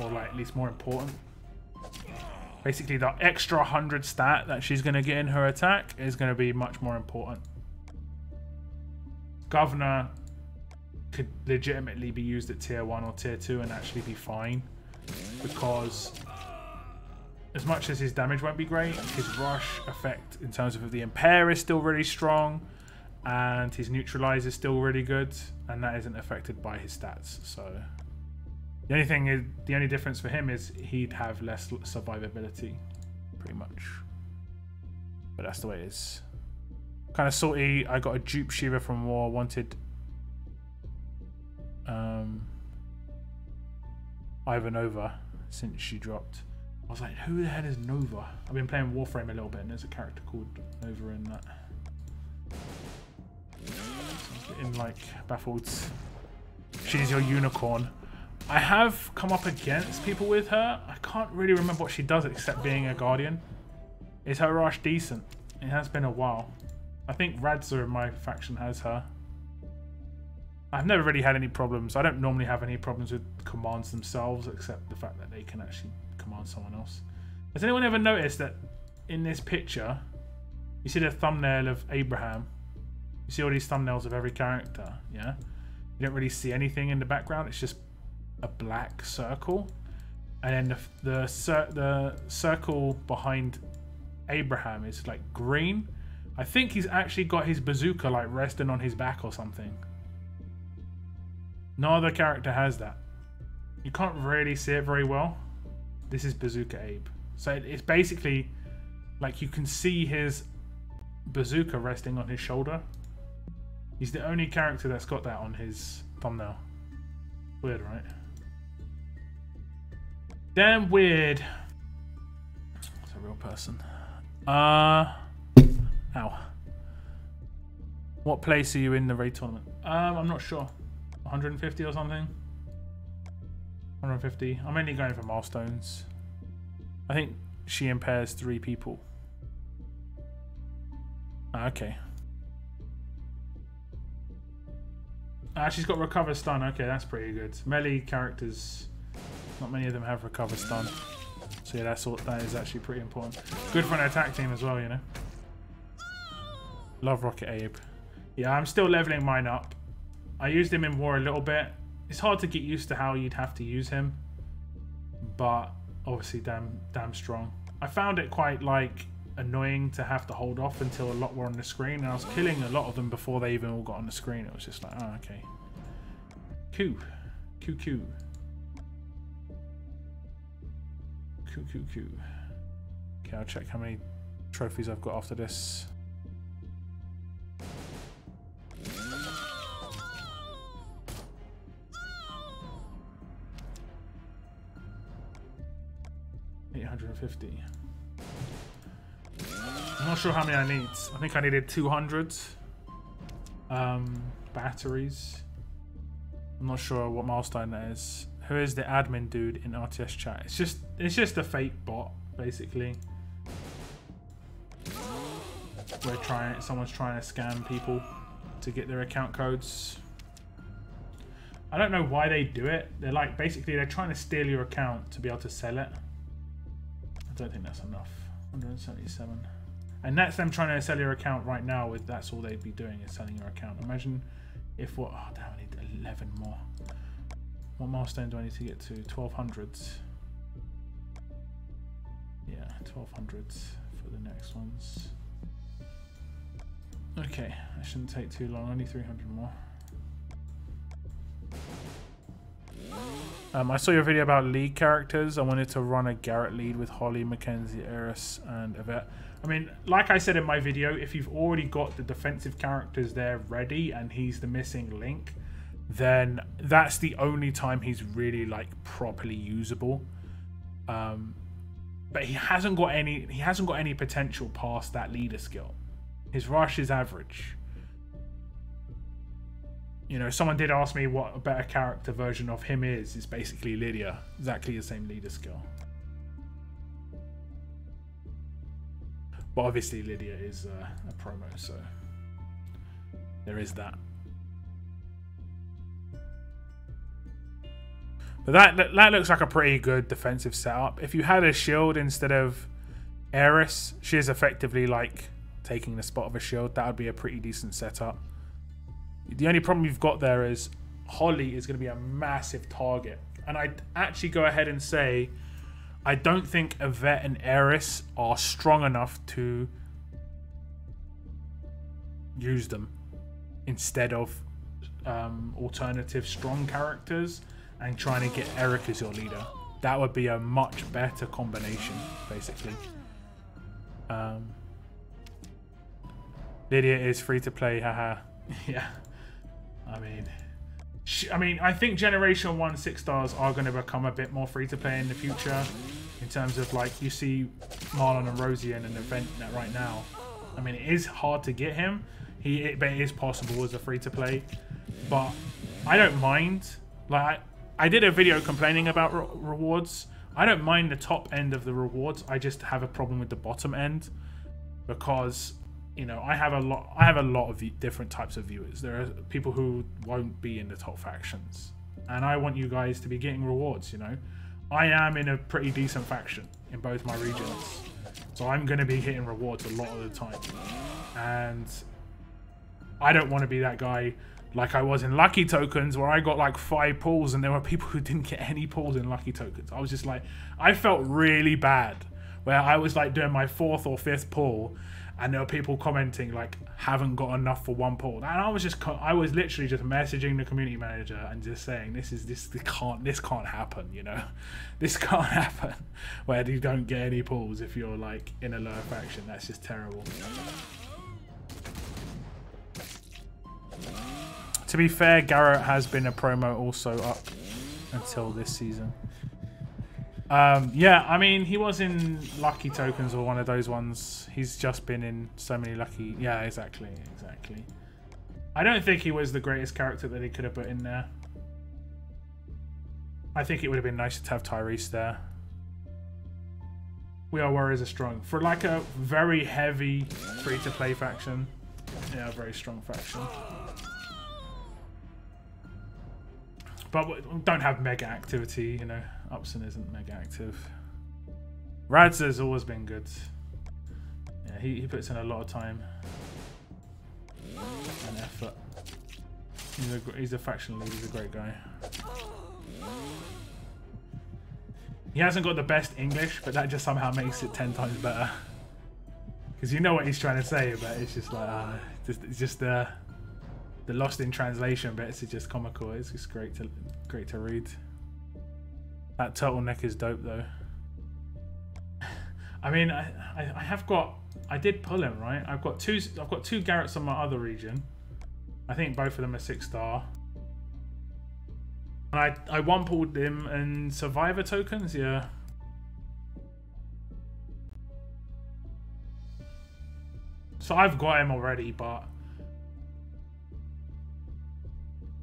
Or like at least more important. Basically the extra 100 stat that she's going to get in her attack is going to be much more important. Governor could legitimately be used at tier 1 or tier 2 and actually be fine. Because as much as his damage won't be great, his rush effect in terms of the impair is still really strong. And his neutralize is still really good. And that isn't affected by his stats. So... The only difference for him is he'd have less survivability, pretty much. But that's the way it is. Kind of salty. I got a dupe Shiva from War. Wanted Ivanova since she dropped. I was like, who the hell is Nova? I've been playing Warframe a little bit, and there's a character called Nova in that. So I'm getting like baffled. She's your unicorn. I have come up against people with her. I can't really remember what she does except being a guardian. Is her rush decent? It has been a while. I think Radza in my faction has her. I've never really had any problems. I don't normally have any problems with commands themselves, except the fact that they can actually command someone else. Has anyone ever noticed that in this picture, you see the thumbnail of Abraham? You see all these thumbnails of every character, yeah? You don't really see anything in the background. It's just a black circle. And then the circle behind Abraham is like green. I think he's actually got his bazooka like resting on his back or something. No other character has that. You can't really see it very well. This is Bazooka Abe. So it's basically like you can see his bazooka resting on his shoulder. He's the only character that's got that on his thumbnail. Weird, right? Damn weird. It's a real person. Ow. What place are you in the raid tournament? I'm not sure. 150 or something? 150. I'm only going for milestones. I think she impairs 3 people. Okay. She's got recover stun. Okay, that's pretty good. Melee characters, not many of them have recover stun. So yeah, that is actually pretty important. Good for an attack team as well, you know. Love Rocket Abe. Yeah, I'm still leveling mine up. I used him in war a little bit. It's hard to get used to how you'd have to use him, but obviously damn strong. I found it quite like annoying to have to hold off until a lot were on the screen, and I was killing a lot of them before they even all got on the screen. It was just like, oh, okay. Q. Okay, I'll check how many trophies I've got after this. $850. I'm not sure how many I need. I think I needed 200 batteries. I'm not sure what milestone that is. Who is the admin dude in RTS chat? It's just a fake bot, basically. Someone's trying to scam people to get their account codes. I don't know why they do it. They're like, basically they're trying to steal your account to be able to sell it. I don't think that's enough. 177. And that's them trying to sell your account right now. That's all they'd be doing is selling your account. Imagine if what? Oh damn! I need 11 more. What milestone do I need to get to? 1200s. Yeah, 1200s for the next ones. Okay, that shouldn't take too long. Only 300 more. I saw your video about league characters. I wanted to run a Garrett lead with Holly, Mackenzie, Eris, and Yvette. I mean, like I said in my video, if you've already got the defensive characters there ready and he's the missing link, then that's the only time he's really like properly usable. But he hasn't got any potential past that leader skill. His rush is average. You know, someone did ask me what a better character version of him is. It's basically Lydia. Exactly the same leader skill. But obviously Lydia is a promo, so there is that. But that looks like a pretty good defensive setup. If you had a shield instead of Eris, she is effectively like taking the spot of a shield. That would be a pretty decent setup. The only problem you've got there is Holly is going to be a massive target. And I'd actually go ahead and say I don't think Yvette and Eris are strong enough to use them instead of alternative strong characters and trying to get Eric as your leader. That would be a much better combination, basically. Lydia is free to play, haha. Yeah. I mean, I mean, I think Generation 1 6 stars are going to become a bit more free to play in the future. In terms of, like, you see Marlon and Rosie in an event right now. I mean, it is hard to get him. But it is possible as a free to play. But I don't mind. Like, I did a video complaining about rewards. I don't mind the top end of the rewards. I just have a problem with the bottom end. Because, you know, I have a lot of different types of viewers. There are people who won't be in the top factions, and I want you guys to be getting rewards. You know, I am in a pretty decent faction in both my regions, so I'm going to be hitting rewards a lot of the time, and I don't want to be that guy like I was in Lucky Tokens, where I got like 5 pulls and there were people who didn't get any pulls in Lucky Tokens. I was just like, I felt really bad, where I was like doing my 4th or 5th pull, and there were people commenting like, haven't got enough for 1 pull. And I was literally just messaging the community manager and just saying, this can't happen, you know. This can't happen where you don't get any pulls if you're like in a lower faction. That's just terrible. To be fair, Garrett has been a promo also up until this season. Yeah, I mean, he was in Lucky Tokens or one of those ones. He's just been in so many Lucky... Yeah, exactly. I don't think he was the greatest character that he could have put in there. I think it would have been nicer to have Tyrese there. We Are Warriors are strong. For like a very heavy free-to-play faction. Yeah, a very strong faction. But don't have mega activity, you know. Upson isn't mega active. Rads has always been good. Yeah, he puts in a lot of time and effort. He's a faction lead. He's a great guy. He hasn't got the best English, but that just somehow makes it 10 times better. Because you know what he's trying to say, but it's just like it's just the lost in translation bits are just comical. It's just great to read. That turtleneck is dope though. I mean, I did pull him, right? I've got two Garretts on my other region. I think both of them are 6 star. And I 1-pulled him in Survivor tokens, yeah. So I've got him already, but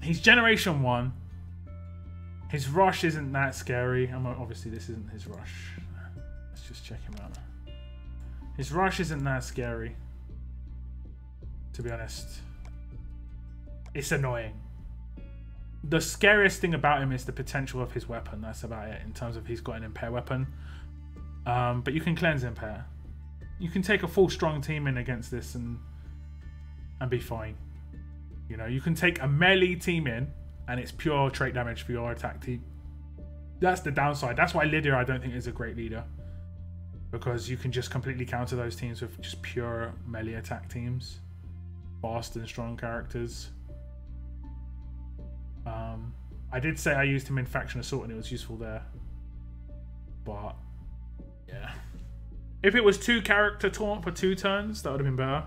he's Generation 1. His rush isn't that scary. Obviously, this isn't his rush. Let's just check him out. His rush isn't that scary, to be honest. It's annoying. The scariest thing about him is the potential of his weapon. That's about it, in terms of he's got an impair weapon. But you can cleanse impair. You can take a full strong team in against this and be fine. You know, you can take a melee team in, and it's pure trait damage for your attack team. That's the downside. That's why Lydia, I don't think, is a great leader. Because you can just completely counter those teams with just pure melee attack teams. Fast and strong characters. I did say I used him in Faction Assault and it was useful there. But, yeah. If it was 2 character taunt for 2 turns, that would have been better.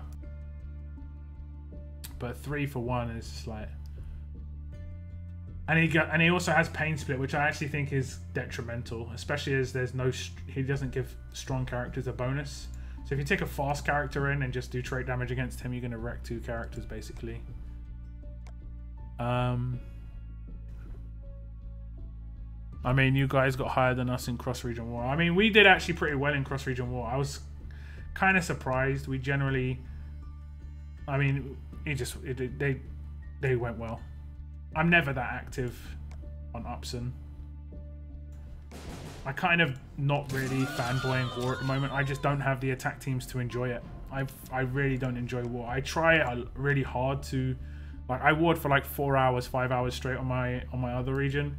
But 3 for 1 is just like... And he also has Pain Split, which I actually think is detrimental, especially as he doesn't give strong characters a bonus. So if you take a fast character in and just do trait damage against him, you're going to wreck 2 characters basically. I mean, you guys got higher than us in cross-region war. I mean, we did actually pretty well in cross-region war. I was kind of surprised. We generally, I mean, they went well. I'm never that active on Upson. I kind of not really fanboying war at the moment. I just don't have the attack teams to enjoy it. I really don't enjoy war. I try really hard to, like, I warred for like 4 hours, 5 hours straight on my other region,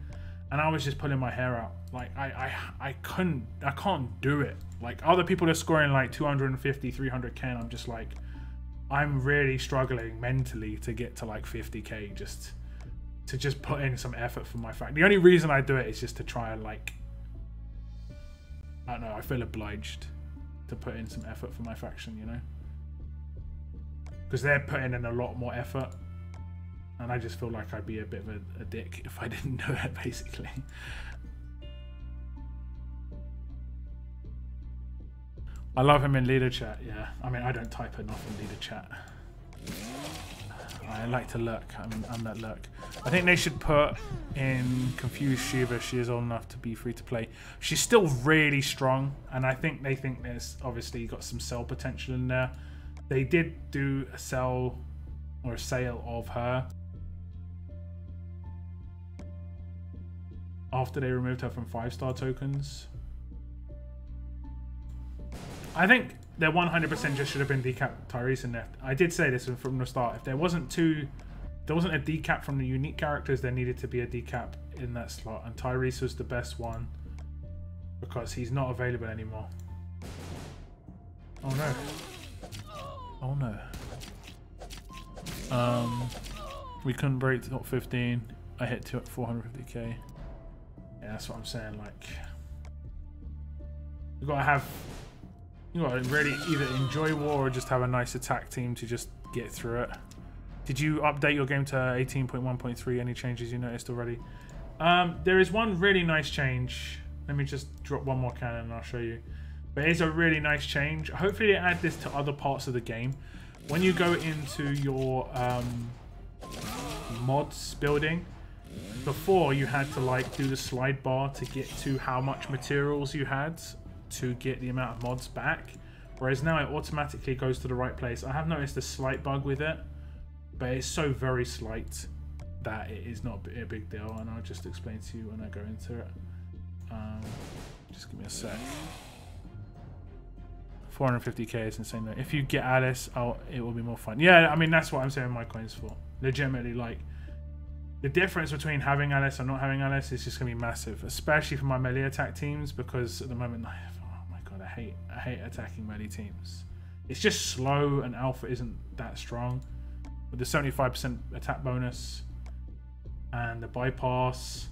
and I was just pulling my hair out. Like I can't do it. Like, other people are scoring like 250, 300k, and I'm just like, I'm really struggling mentally to get to like 50k to just put in some effort for my fact. The only reason I do it is just to try and, like, I don't know, I feel obliged to put in some effort for my faction, you know? Because they're putting in a lot more effort. And I just feel like I'd be a bit of a dick if I didn't know it, basically. I love him in leader chat, yeah. I mean, I don't type enough in leader chat. I like to lurk. I'm that lurk. I think they should put in Confused Shiva. She is old enough to be free to play. She's still really strong, and I think they think there's obviously got some sell potential in there. They did do a sell or a sale of her after they removed her from 5-star tokens. I think there 100% just should have been decap Tyrese in there. I did say this from the start. If there wasn't a decap from the unique characters, there needed to be a decap in that slot. And Tyrese was the best one because he's not available anymore. Oh no. Oh no. We couldn't break the top 15. I hit 450k. Yeah, that's what I'm saying. Like, you gotta really either enjoy war or just have a nice attack team to just get through it. Did you update your game to 18.1.3? Any changes you noticed already? There is one really nice change. Let me just drop one more cannon and I'll show you. But it's a really nice change. Hopefully they add this to other parts of the game. When you go into your mods building, before you had to like do the slide bar to get to how much materials you had to get the amount of mods back, whereas now it automatically goes to the right place. I have noticed a slight bug with it, but it's so very slight that it is not a big deal, and I'll just explain to you when I go into it. Just give me a sec. 450k is insane though. If you get Alice, it will be more fun. Yeah, I mean, that's what I'm saving my coins for. Legitimately, like, the difference between having Alice and not having Alice is just gonna be massive, especially for my melee attack teams, because at the moment, oh my god, I hate attacking melee teams. It's just slow and alpha isn't that strong. With the 75% attack bonus and the bypass,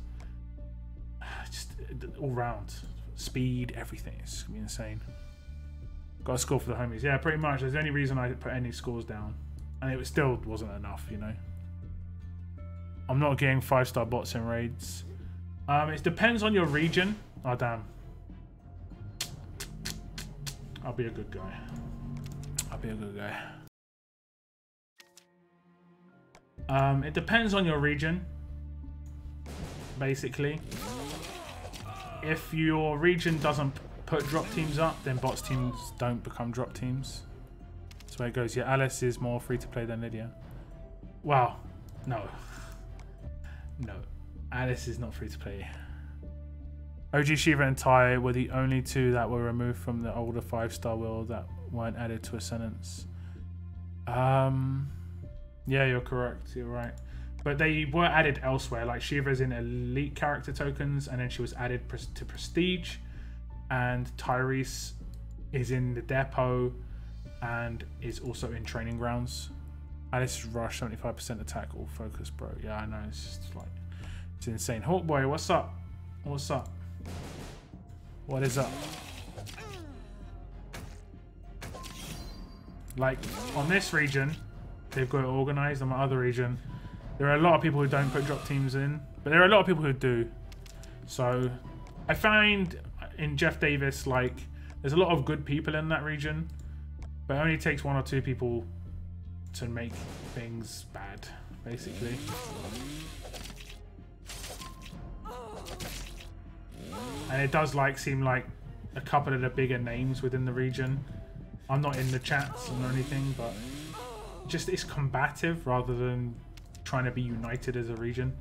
just all round speed, everything is gonna be insane. Got a score for the homies. Yeah, pretty much. There's the only reason I put any scores down, and it still wasn't enough, you know. I'm not getting 5-star bots in raids. It depends on your region. Oh damn. I'll be a good guy. I'll be a good guy. It depends on your region, basically. If your region doesn't put drop teams up, then bots teams don't become drop teams. That's where it goes. Yeah, Alice is more free to play than Lydia. Wow. No. No. Alice is not free to play. OG Shiva and Ty were the only two that were removed from the older 5-star world that weren't added to Ascendance. Yeah, you're correct. You're right. But they were added elsewhere. Like, Shiva's in elite character tokens, and then she was added to Prestige. And Tyrese is in the depot and is also in training grounds. Alice is rush, 75% attack, all focus, bro. Yeah, I know. It's just like, it's insane. Hawkboy, what's up? What's up? What is up? Like, on this region, they've got it organized. On my other region, there are a lot of people who don't put drop teams in, but there are a lot of people who do. So I find in Jeff Davis, like, there's a lot of good people in that region, but it only takes 1 or 2 people to make things bad, basically. And it does like seem like a couple of the bigger names within the region. I'm not in the chats or anything, but just it's combative rather than trying to be united as a region.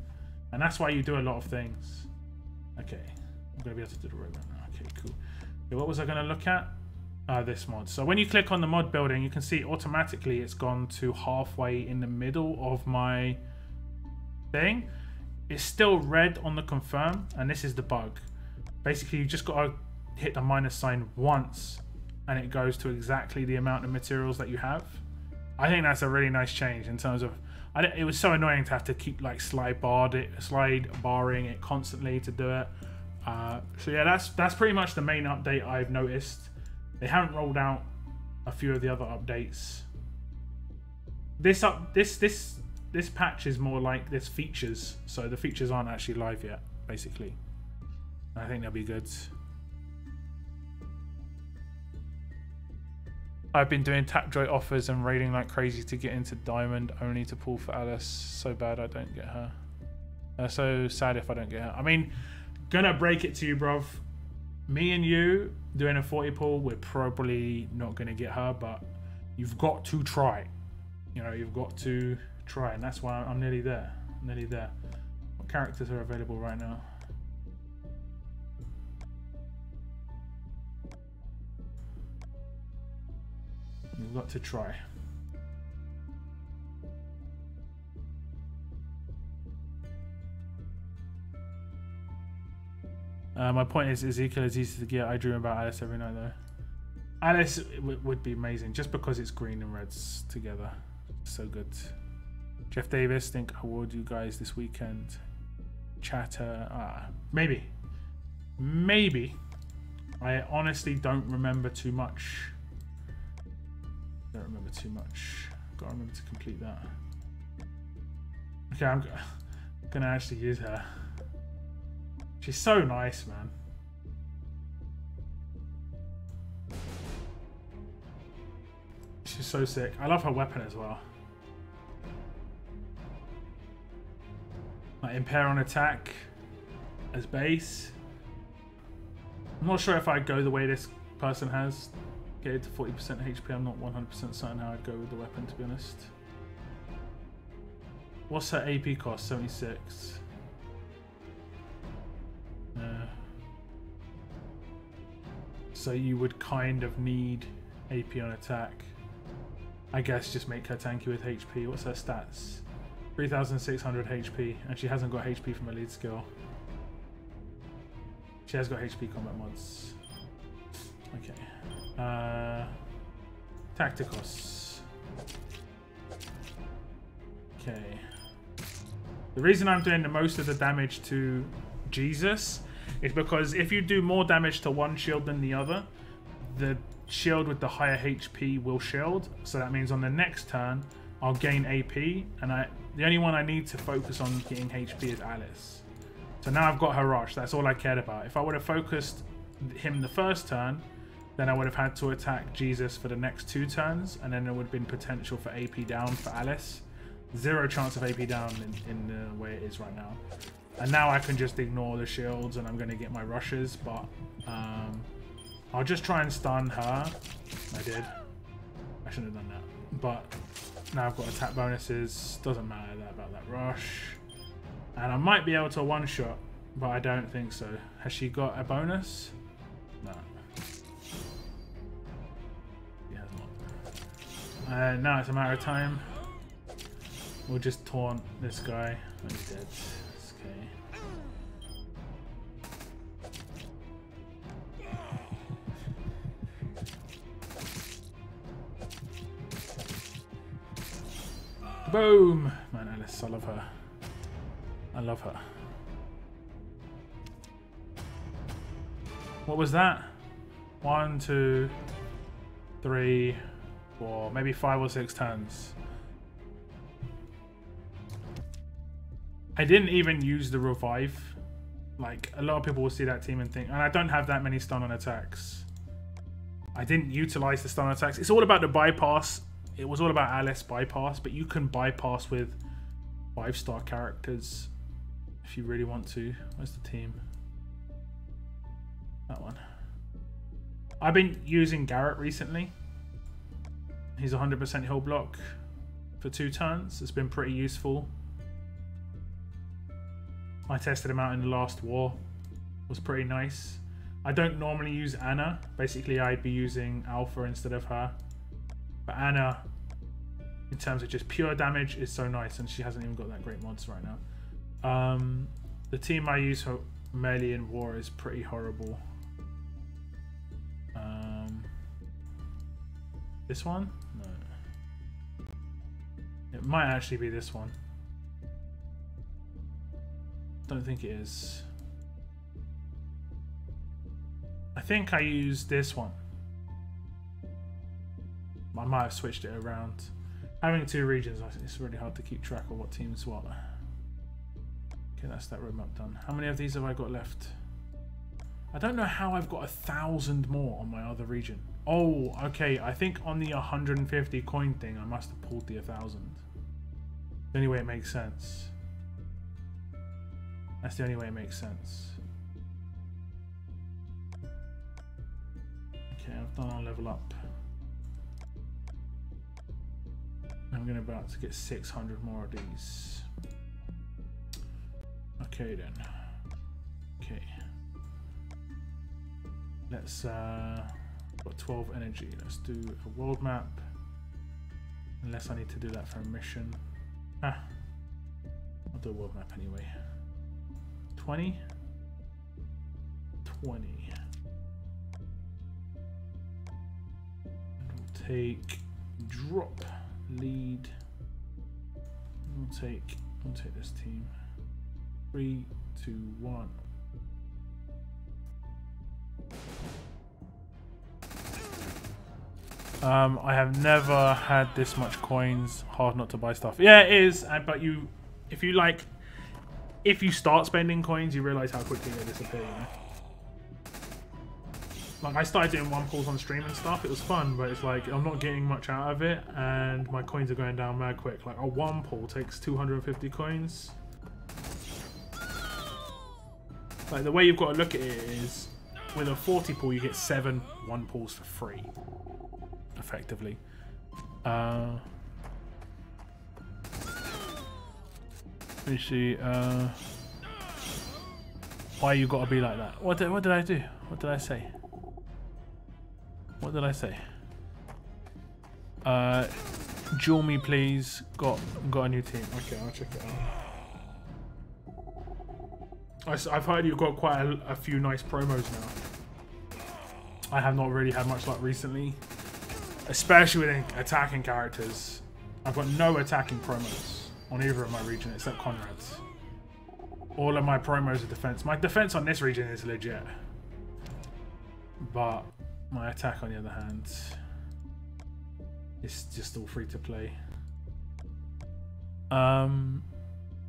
And that's why you do a lot of things. Okay, I'm gonna be able to do the road right now. Okay, cool. Okay, what was I gonna look at? This mod. So when you click on the mod building, you can see automatically it's gone to halfway in the middle of my thing. It's still red on the confirm, and this is the bug. Basically, you just gotta hit the minus sign once and it goes to exactly the amount of materials that you have. I think that's a really nice change in terms of, it was so annoying to have to keep like slide barring it constantly to do it. So yeah, that's pretty much the main update I've noticed. They haven't rolled out a few of the other updates. This this patch is more like this features, so the features aren't actually live yet, basically. I think they'll be good. I've been doing Tapjoy offers and raiding like crazy to get into Diamond, only to pull for Alice. So bad I don't get her. So sad if I don't get her. I mean, gonna break it to you, bruv. Me and you doing a 40 pull, we're probably not gonna get her, but you've got to try. You know, you've got to try, and that's why I'm nearly there. I'm nearly there. What characters are available right now? You've got to try. My point is, Ezekiel is easy to get. I dream about Alice every night, though. Alice would be amazing, just because it's green and reds together. So good. Jeff Davis, think award you guys this weekend. Chatter, maybe. Maybe. I honestly don't remember too much. Don't remember too much. Gotta remember to complete that. Okay, I'm gonna actually use her. She's so nice, man. She's so sick. I love her weapon as well. Like impair on attack as base. I'm not sure if I'd go the way this person has. Get it to 40% HP. I'm not 100% certain how I'd go with the weapon, to be honest. What's her AP cost? 76. So you would kind of need AP on attack. I guess just make her tanky with HP. What's her stats? 3,600 HP, and she hasn't got HP from her lead skill. She has got HP combat mods. Okay. Tacticos. Okay. The reason I'm doing the most of the damage to Jesus is because if you do more damage to one shield than the other, the shield with the higher HP will shield. So that means on the next turn, I'll gain AP, and the only one I need to focus on getting HP is Alice. So now I've got her rush. That's all I cared about. If I would have focused him the first turn, then I would have had to attack Jesus for the next 2 turns, and then there would have been potential for AP down for Alice. 0 chance of AP down in the way it is right now. And now I can just ignore the shields, and I'm going to get my rushes, but I'll just try and stun her. I did. I shouldn't have done that. But now I've got attack bonuses. Doesn't matter about that rush. And I might be able to one-shot, but I don't think so. Has she got a bonus? No. She has not. Now it's a matter of time. We'll just taunt this guy. Oh, he's dead. Okay. Boom! Man, Alice, I love her. I love her. What was that? 1, 2, 3, 4, maybe 5 or 6 turns. I didn't even use the revive. Like, a lot of people will see that team and think, and I don't have that many stun on attacks. I didn't utilize the stun attacks. It's all about the bypass. It was all about Alice bypass, but you can bypass with 5-star characters if you really want to. Where's the team? That one. I've been using Garrett recently. He's 100% heal block for 2 turns. It's been pretty useful. I tested him out in the last war. It was pretty nice. I don't normally use Anna. Basically, I'd be using Alpha instead of her. But Anna, in terms of just pure damage, is so nice, and she hasn't even got that great mods right now. The team I use for melee in war is pretty horrible. This one? No. It might actually be this one. Don't think it is. I think I used this one. I might have switched it around. Having 2 regions, it's really hard to keep track of what team's what. Okay, that's that roadmap done. How many of these have I got left? I don't know how I've got 1,000 more on my other region. Oh, okay. I think on the 150 coin thing, I must have pulled the 1,000. The only way it makes sense. That's the only way it makes sense. Okay, I've done our level up. I'm going about to get 600 more of these. Okay then. Okay. Let's got 12 energy. Let's do a world map. Unless I need to do that for a mission. I'll do a world map anyway. 20. 20. We'll take drop lead. We'll take this team. 3, 2, 1. I have never had this much coins. Hard not to buy stuff. Yeah, it is. But if you start spending coins, you realize how quickly they disappear. You know? Like I started doing 1 pulls on stream and stuff. It was fun, but it's like I'm not getting much out of it, and my coins are going down mad quick. Like a 1 pull takes 250 coins. Like the way you've got to look at it is, with a 40 pull, you get 7 1 pulls for free. Effectively. Let me see. Why you gotta be like that? What did I do? What did I say? What did I say? Duel me, please. Got a new team. Okay, I'll check it out. I've heard you've got quite a few nice promos now. I have not really had much luck recently. Especially with attacking characters. I've got no attacking promos on either of my region except Conrad's. All of my promos are defense. My defense on this region is legit. But my attack on the other hand is just all free to play. Knowing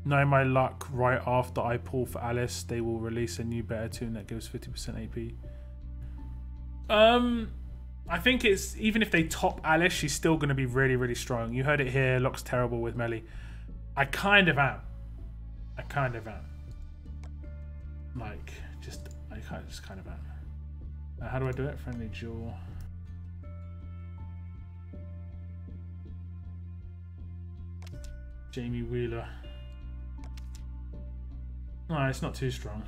my luck, right after I pull for Alice, they will release a new better tune that gives 50% AP. I think it's, even if they top Alice, she's still going to be really, really strong. You heard it here, Locke's terrible with melee. I kind of am. Like, I just kind of am. How do I do it? Friendly duel. Jamie Wheeler. No, it's not too strong.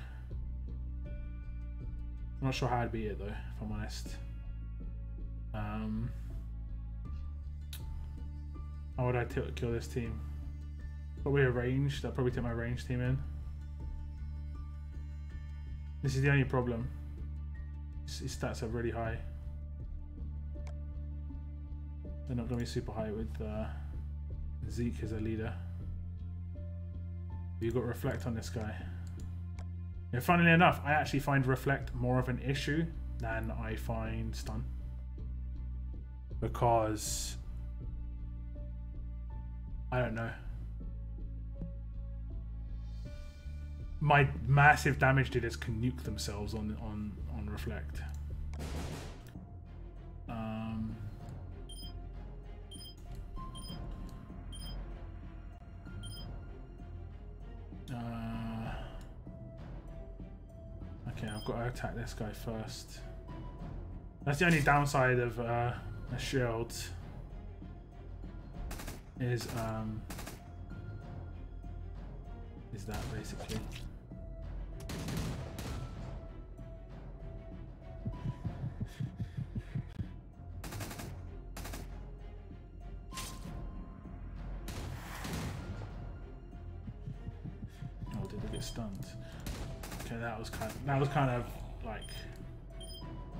I'm not sure how I'd beat it though, if I'm honest. How would I kill this team? Probably a ranged. I'll probably take my ranged team in. This is the only problem. His stats are really high. They're not going to be super high with Zeke as a leader. You've got Reflect on this guy. Yeah, funnily enough, I actually find Reflect more of an issue than I find Stun. Because I don't know. My massive damage dealers can nuke themselves on Reflect. Okay, I've got to attack this guy first. That's the only downside of a shield. Is that basically. Oh, did they get stunned? Okay, that was kind of like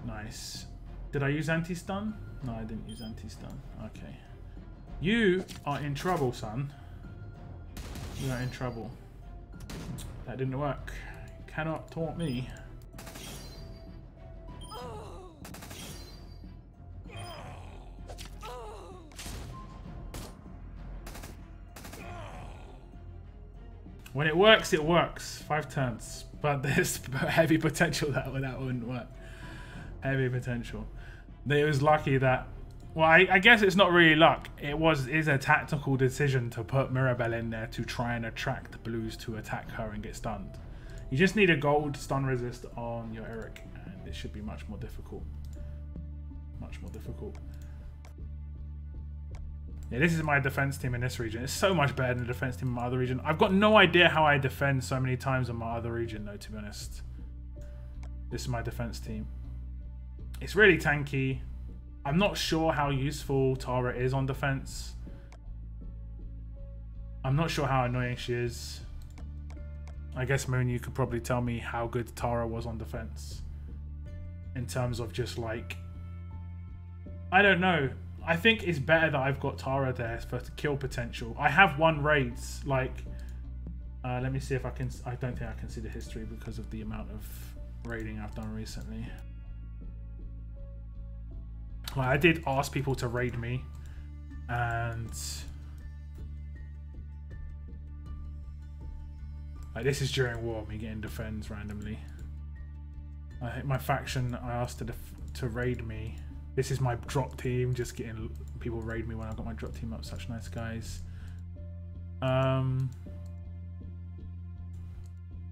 nice. Did I use anti-stun? No, I didn't use anti-stun. Okay. You are in trouble, son. You are in trouble. That didn't work. You cannot taunt me. When it works, it works. 5 turns. But there's heavy potential that wouldn't work. Heavy potential. It was lucky that... Well, I guess it's not really luck. Is a tactical decision to put Mirabelle in there to try and attract the blues to attack her and get stunned. You just need a gold stun resist on your Eric, and it should be much more difficult. Much more difficult. Yeah, this is my defense team in this region. It's so much better than the defense team in my other region. I've got no idea how I defend so many times in my other region, though, to be honest. This is my defense team. It's really tanky. I'm not sure how useful Tara is on defense. I'm not sure how annoying she is. I guess, Moon, you could probably tell me how good Tara was on defense. In terms of just like... I don't know. I think it's better that I've got Tara there for kill potential. I have 1 raids. Like, let me see if I can... I don't think I can see the history because of the amount of raiding I've done recently. Well, I did ask people to raid me, and like, this is during war, me getting defends randomly. I think my faction, I asked to raid me. This is my drop team, just getting people raid me when I got my drop team up. Such nice guys. Where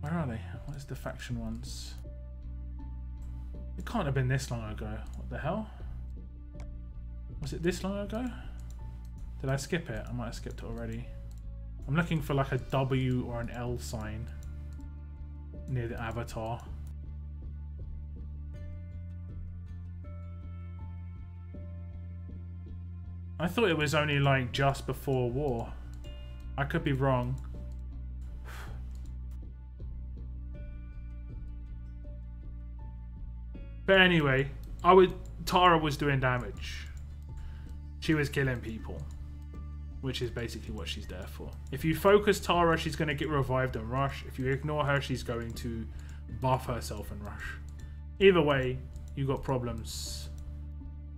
are they? What is the faction ones? It can't have been this long ago. What the hell? Was it this long ago? Did I skip it? I might have skipped it already. I'm looking for like a W or an L sign near the avatar. I thought it was only like just before war. I could be wrong. But anyway, Tara was doing damage. She was killing people, which is basically what she's there for. If you focus Tara, she's going to get revived and rush. If you ignore her, she's going to buff herself and rush. Either way, you got problems.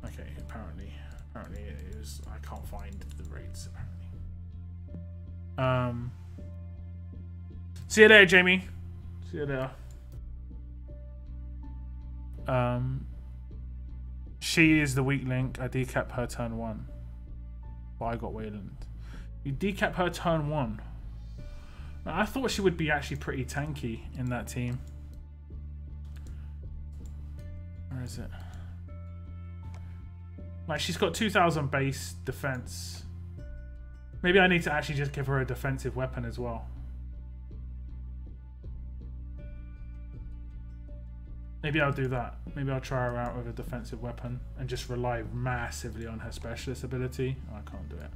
Okay, apparently it is. I can't find the raids apparently. See you there, Jamie. See you there. She is the weak link. I decap her turn 1. But I got Wayland. You decap her turn 1. I thought she would be actually pretty tanky in that team. Where is it? Like, she's got 2000 base defense. Maybe I need to actually just give her a defensive weapon as well. Maybe I'll do that. Maybe I'll try her out with a defensive weapon and just rely massively on her specialist ability. Oh, I can't do it.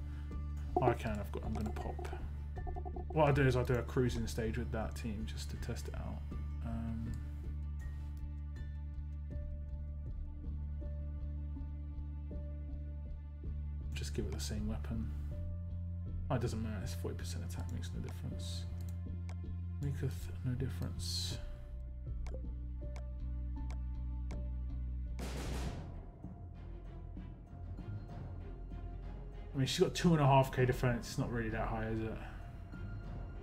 Oh, I can. I'm going to pop. What I'll do is I'll do a cruising stage with that team just to test it out. Just give it the same weapon. Oh, it doesn't matter. It's 40% attack. Makes no difference. Maketh no difference. I mean, she's got 2.5k defense. It's not really that high, is it?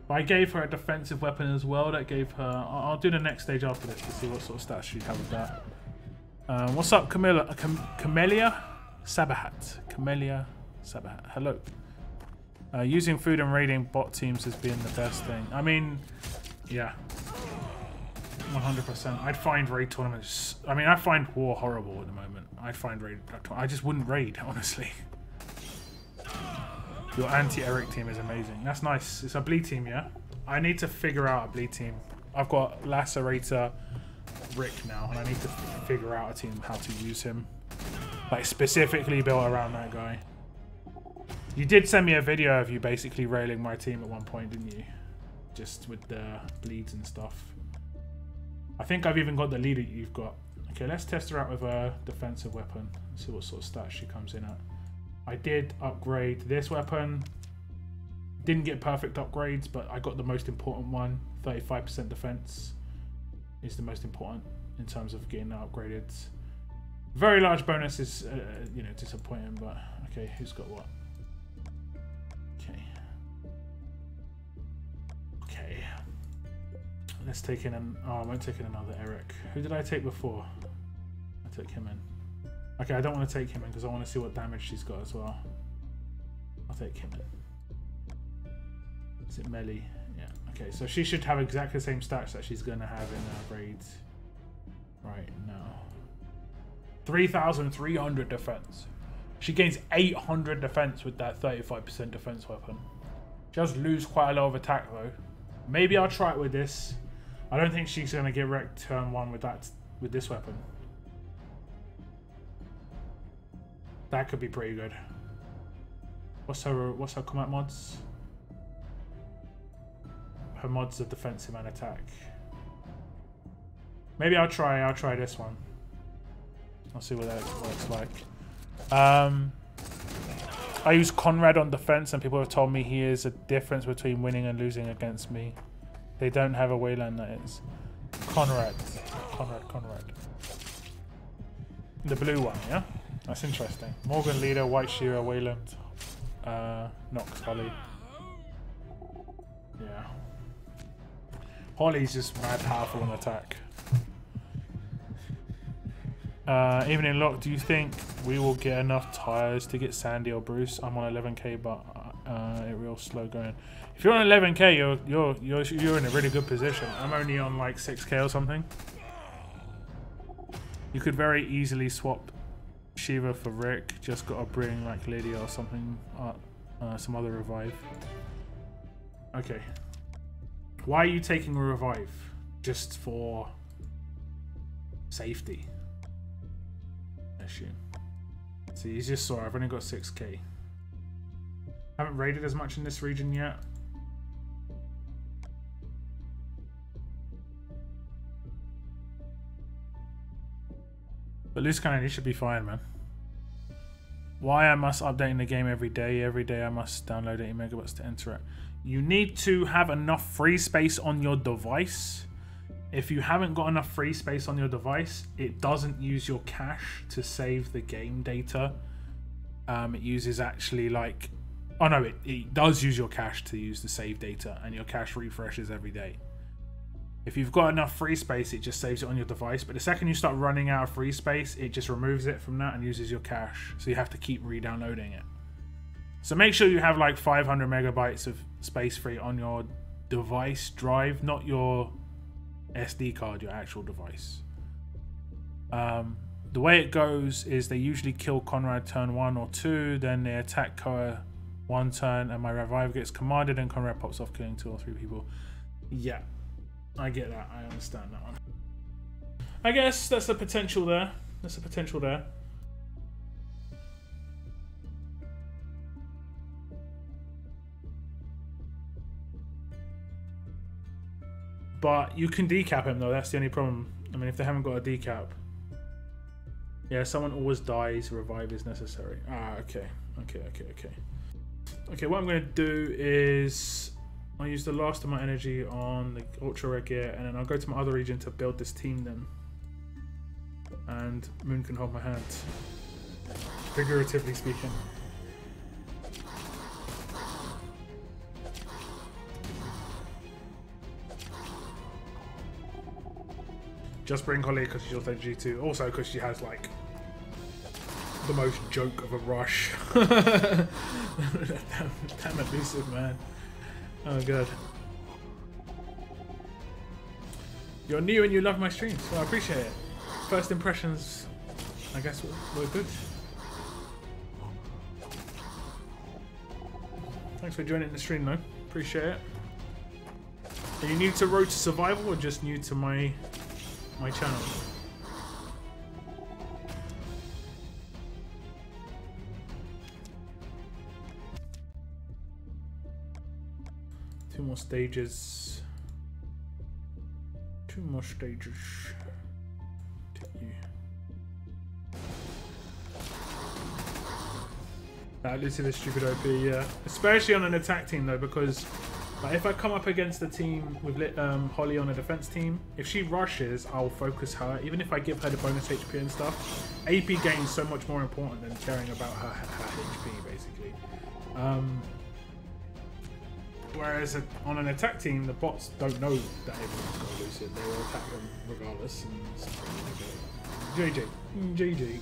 But I gave her a defensive weapon as well. That gave her... I'll do the next stage after this to see what sort of stats she'd have with that. What's up, Camelia Sabahat? Camelia Sabahat. Hello. Using food and raiding bot teams has been the best thing. I mean, yeah. 100%. I'd find raid tournaments... I mean, I find war horrible at the moment. I'd find raid... I just wouldn't raid, honestly. Your anti-Eric team is amazing. That's nice. It's a bleed team, yeah? I need to figure out a bleed team. I've got Lacerator Rick now, and I need to figure out a team how to use him. Like, specifically built around that guy. You did send me a video of you basically railing my team at one point, didn't you? Just with the bleeds and stuff. I think I've even got the leader you've got. Okay, let's test her out with a defensive weapon. See what sort of stats she comes in at. I did upgrade this weapon. Didn't get perfect upgrades, but I got the most important one. 35% defense is the most important in terms of getting that upgraded. Very large bonus is, you know, disappointing, but okay, who's got what? Okay. Okay. let's take in an... Oh, I won't take in another Eric. Who did I take before? I took him in. Okay, I don't want to take him in because I want to see what damage she's got as well. I'll take him in. Is it melee? Yeah. Okay, so she should have exactly the same stats that she's going to have in raids right now. 3,300 defense. She gains 800 defense with that 35% defense weapon. She does lose quite a lot of attack though. Maybe I'll try it with this. I don't think she's going to get wrecked turn 1 with this weapon. That could be pretty good. What's her combat mods? Her mods are defensive and attack. Maybe I'll try this one. I'll see what that looks like. I use Conrad on defense, and people have told me he is a difference between winning and losing against me. They don't have a Wayland that is. Conrad. The blue one, yeah? That's interesting. Morgan leader, White Shearer, Wayland, Nox Holly. Yeah. Holly's just mad powerful on attack. Evening Lock, do you think we will get enough tires to get Sandy or Bruce? I'm on 11k, but it real slow going. If you're on 11k, you're in a really good position. I'm only on like 6k or something. You could very easily swap Shiva for Rick. Just gotta bring like Lydia or something, some other revive. Okay. Why are you taking a revive? Just for safety. See, you just saw I've only got 6k. Haven't raided as much in this region yet. But loose cannon, you should be fine, man. Why I must updating the game every day. Every day I must download 80 megabytes to enter it. You need to have enough free space on your device. If you haven't got enough free space on your device, it doesn't use your cache to save the game data. It uses actually like... Oh no, it does use your cache to use the save data, and your cache refreshes every day. If you've got enough free space, it just saves it on your device. But the second you start running out of free space, it just removes it from that and uses your cache. So you have to keep re-downloading it. So make sure you have like 500 megabytes of space free on your device drive, not your SD card, your actual device. The way it goes is they usually kill Conrad turn 1 or 2, then they attack Koa 1 turn, and my revive gets commanded and Conrad pops off killing 2 or 3 people. Yeah, I get that. I understand that one. I guess that's the potential there. That's the potential there. But you can decap him though, that's the only problem. I mean, if they haven't got a decap. Yeah, someone always dies, revive is necessary. Ah, okay. Okay, what I'm going to do is I'll use the last of my energy on the ultra rare gear, and then I'll go to my other region to build this team then. And Moon can hold my hand. Figuratively speaking. Just bring Holly because she's also G2. Also because she has like the most joke of a rush. Damn elusive, man. Oh god. You're new and you love my streams, so I appreciate it. First impressions, I guess, were good. Thanks for joining the stream though. Appreciate it. Are you new to Road to Survival or just new to my channel? Two more stages. Two more stages. That Lucy is stupid OP, yeah. Especially on an attack team though, because like, if I come up against a team with Holly on a defense team, if she rushes, I'll focus her. Even if I give her the bonus HP and stuff, AP gain is so much more important than caring about her HP, basically. Whereas on an attack team, the bots don't know that everyone's got Lucid. They will attack them regardless. And GG. GG.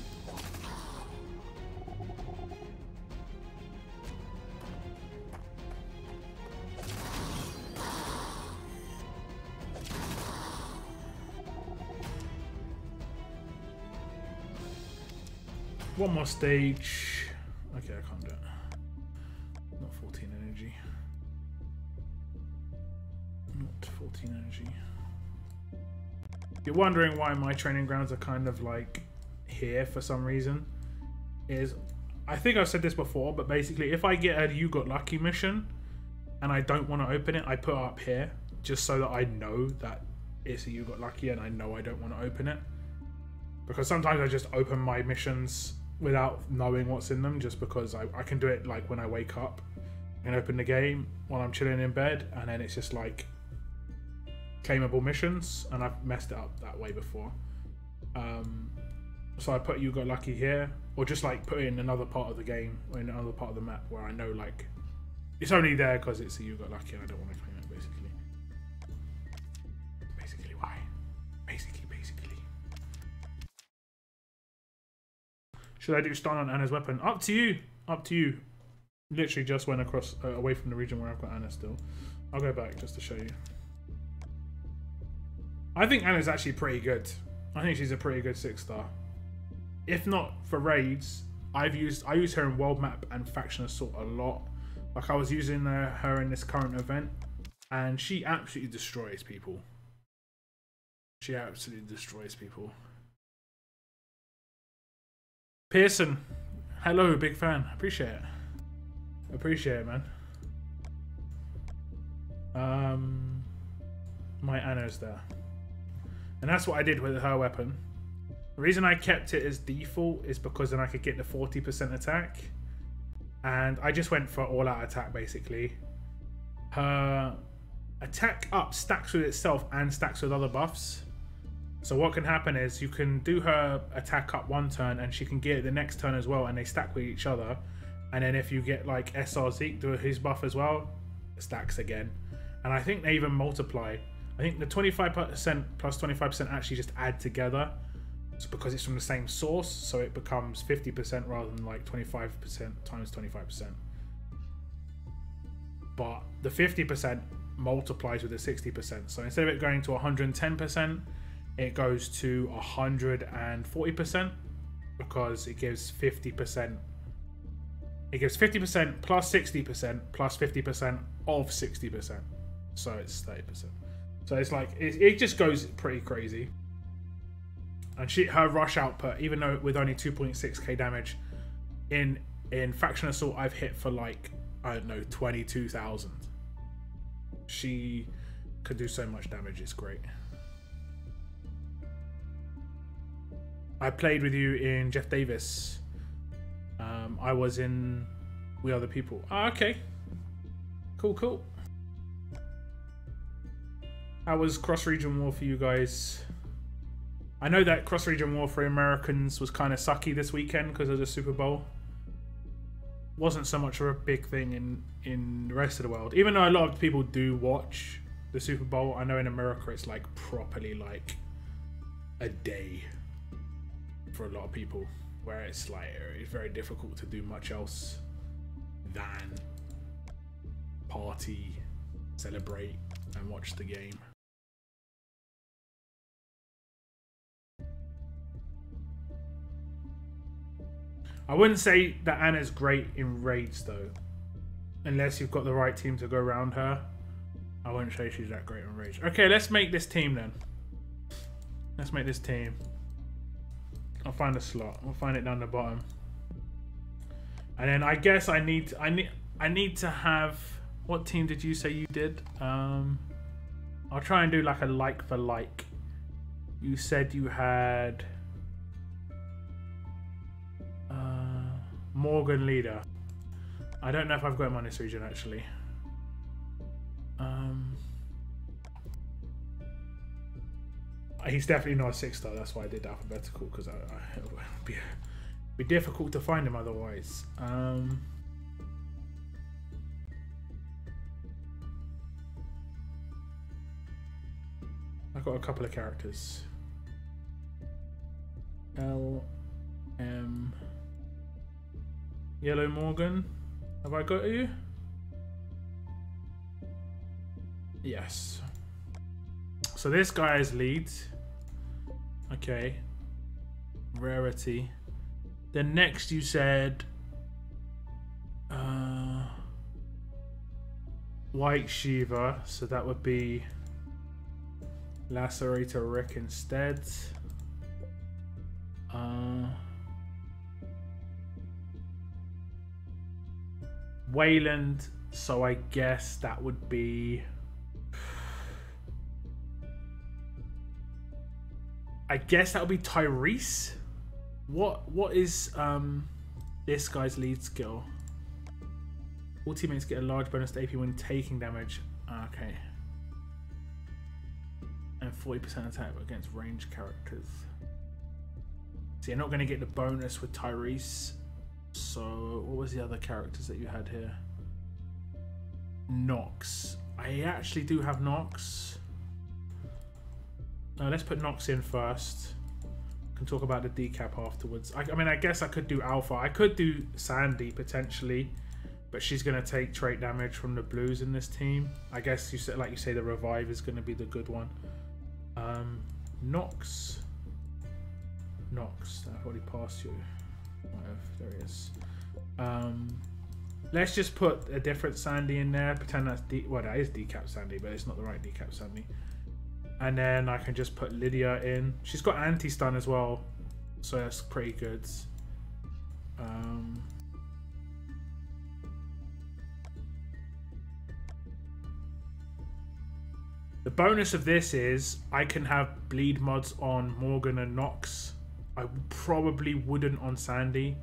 One more stage. Okay, I can't do it. Not 14 energy. Not 14 energy. If you're wondering why my training grounds are kind of like here for some reason, is I think I've said this before, but basically if I get a You Got Lucky mission and I don't want to open it, I put it up here just so that I know that it's a You Got Lucky and I know I don't want to open it. Because sometimes I just open my missions without knowing what's in them, just because I can do it like when I wake up and open the game while I'm chilling in bed, and then it's just like claimable missions, and I've messed it up that way before. So I put You Got Lucky here, or just like put it in another part of the game or in another part of the map where I know like it's only there because it's a You Got Lucky and I don't want to claim it, basically. Basically why? Basically. Should I do stun on Anna's weapon? Up to you. Up to you. Literally just went across away from the region where I've got Anna still. I'll go back just to show you. I think Anna's actually pretty good. I think she's a pretty good 6-star. If not for raids, I use her in world map and faction assault a lot. Like I was using her in this current event, and she absolutely destroys people. She absolutely destroys people. Pearson, hello, big fan. Appreciate it. Appreciate it, man. My Anna's there. And that's what I did with her weapon. The reason I kept it as default is because then I could get the 40% attack. And I just went for all-out attack, basically. Her attack up stacks with itself and stacks with other buffs. So what can happen is you can do her attack up one turn and she can get it the next turn as well, and they stack with each other. And then if you get like SR Zeke do his buff as well, it stacks again. And I think they even multiply. I think the 25% plus 25% actually just add together. It's because it's from the same source, so it becomes 50% rather than like 25% times 25%. But the 50% multiplies with the 60%. So instead of it going to 110%, it goes to 140% because it gives 50%. It gives 50% plus 60% plus 50% of 60%. So it's 30%. So it's like, it just goes pretty crazy. And her rush output, even though with only 2.6k damage, in Faction Assault I've hit for like, I don't know, 22,000. She could do so much damage, it's great. I played with you in Jeff Davis. I was in We Are The People. Oh, okay. Cool. How was cross-region war for you guys? I know that cross-region war for Americans was kind of sucky this weekend because of the Super Bowl. Wasn't so much of a big thing in the rest of the world. Even though a lot of people do watch the Super Bowl, I know in America it's like properly like a day for a lot of people, where it's like it's very difficult to do much else than party, celebrate, and watch the game. I wouldn't say that Anna's great in raids though, unless you've got the right team to go around her. I wouldn't say she's that great in raids. Okay, let's make this team then. Let's make this team. I'll find a slot. We'll find it down the bottom. And then I guess I need to have, what team did you say you did? I'll try and do like a like for like. You said you had Morgan leader. I don't know if I've got him on this region actually. He's definitely not a 6-star. That's why I did alphabetical, because it would be difficult to find him otherwise. got a couple of characters. LM Yellow Morgan. Have I got you? Yes. So this guy is lead. Okay. Rarity. Then next you said White Shiva, so that would be Lacerator Rick instead. Wayland, so I guess that would be, I guess that would be Tyrese. What is this guy's lead skill? All teammates get a large bonus to AP when taking damage. Okay. And 40% attack against ranged characters. So you're not going to get the bonus with Tyrese. So what was the other characters that you had here? Nox. I actually do have Nox. No, let's put Nox in first. Can talk about the decap afterwards. I mean, I guess I could do Alpha. I could do Sandy potentially, but she's going to take trait damage from the blues in this team. I guess you said, like you say, the revive is going to be the good one. Nox. I've already passed you. There he is. Let's just put a different Sandy in there. Pretend that's well, that is decap Sandy, but it's not the right decap Sandy. And then I can just put Lydia in. She's got anti-stun as well, so that's pretty good. The bonus of this is I can have bleed mods on Morgan and Nox. I probably wouldn't on Sandy.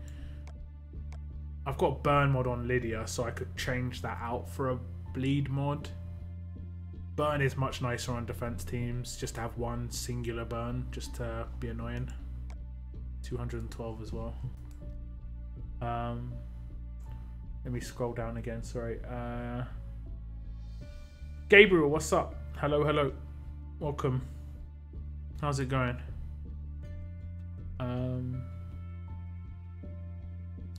I've got burn mod on Lydia, so I could change that out for a bleed mod. Burn is much nicer on defense teams, just to have one singular burn, just to be annoying. 212 as well. Let me scroll down again, sorry. Gabriel, what's up? Hello. Welcome. How's it going?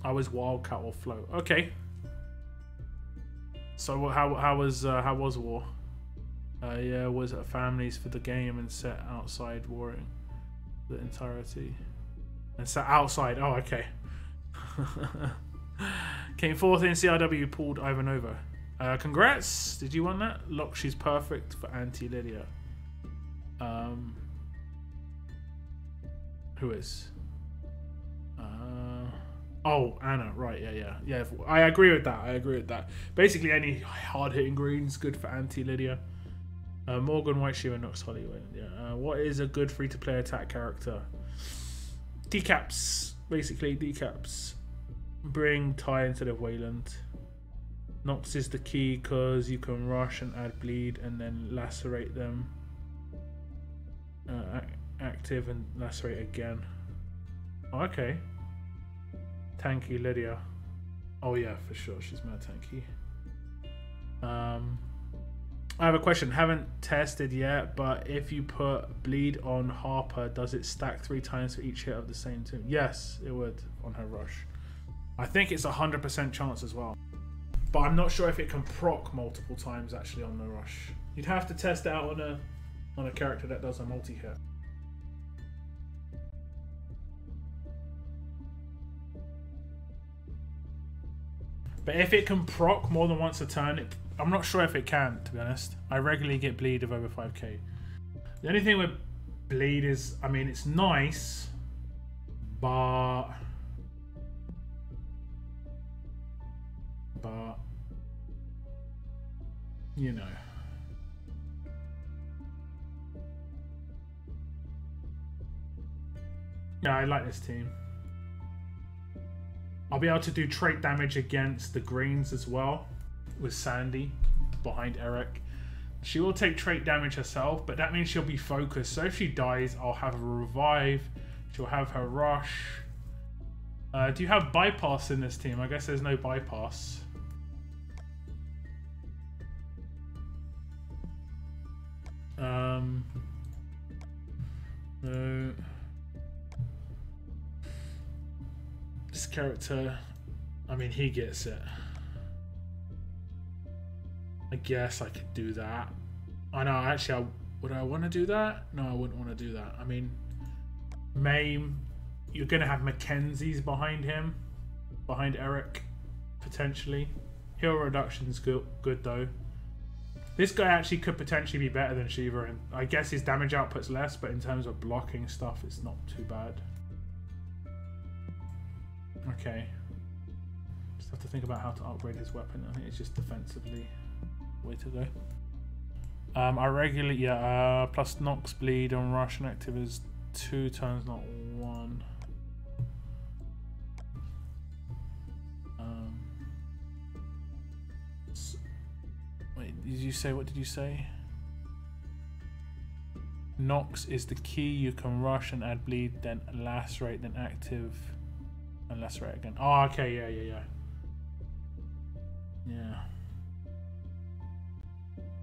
I was Wildcat or Float. Okay. So how was war? Yeah, was it families for the game and set outside warring the entirety and set outside. Oh, okay. Came fourth in CRW, pulled Ivanova. Congrats. Did you want that? Lock, she's perfect for anti-Lydia. Who is? Oh, Anna. Right, yeah. I agree with that. Basically, any hard-hitting green's good for anti-Lydia. Morgan, White Shiva, Nox, Hollywood. Yeah. What is a good free-to-play attack character? Decaps. Basically, decaps. Bring Ty instead of Wayland. Nox is the key because you can rush and add bleed and then lacerate them. Active and lacerate again. Oh, okay. Tanky Lydia. Oh yeah, for sure. She's mad tanky. I have a question. Haven't tested yet, but if you put bleed on Harper, does it stack 3 times for each hit of the same team? Yes, it would on her rush. I think it's 100% chance as well. But I'm not sure if it can proc multiple times actually on the rush. You'd have to test it out on a character that does a multi-hit. But if it can proc more than once a turn, I'm not sure if it can, to be honest. I regularly get bleed of over 5k. The only thing with bleed is, I mean, it's nice, but you know. Yeah, I like this team. I'll be able to do trait damage against the greens as well with Sandy behind Eric. She will take trait damage herself, but that means she'll be focused. So if she dies, I'll have a revive. She'll have her rush. Do you have bypass in this team? I guess there's no bypass. No. This character, I mean, he gets it. I guess I could do that. I know, actually, would I want to do that? No, I wouldn't want to do that. I mean, Mame, you're going to have Mackenzie's behind him. Behind Eric, potentially. Heal reduction's good though. This guy actually could potentially be better than Shiva, and I guess his damage output's less, but in terms of blocking stuff, it's not too bad. Okay. Just have to think about how to upgrade his weapon. I think it's just defensively way to go. I regularly, yeah, plus Nox bleed on rush and active is 2 turns, not 1. Wait, did you say, what did you say? Nox is the key. You can rush and add bleed, then lacerate, then active, and lacerate again. Oh, okay, yeah.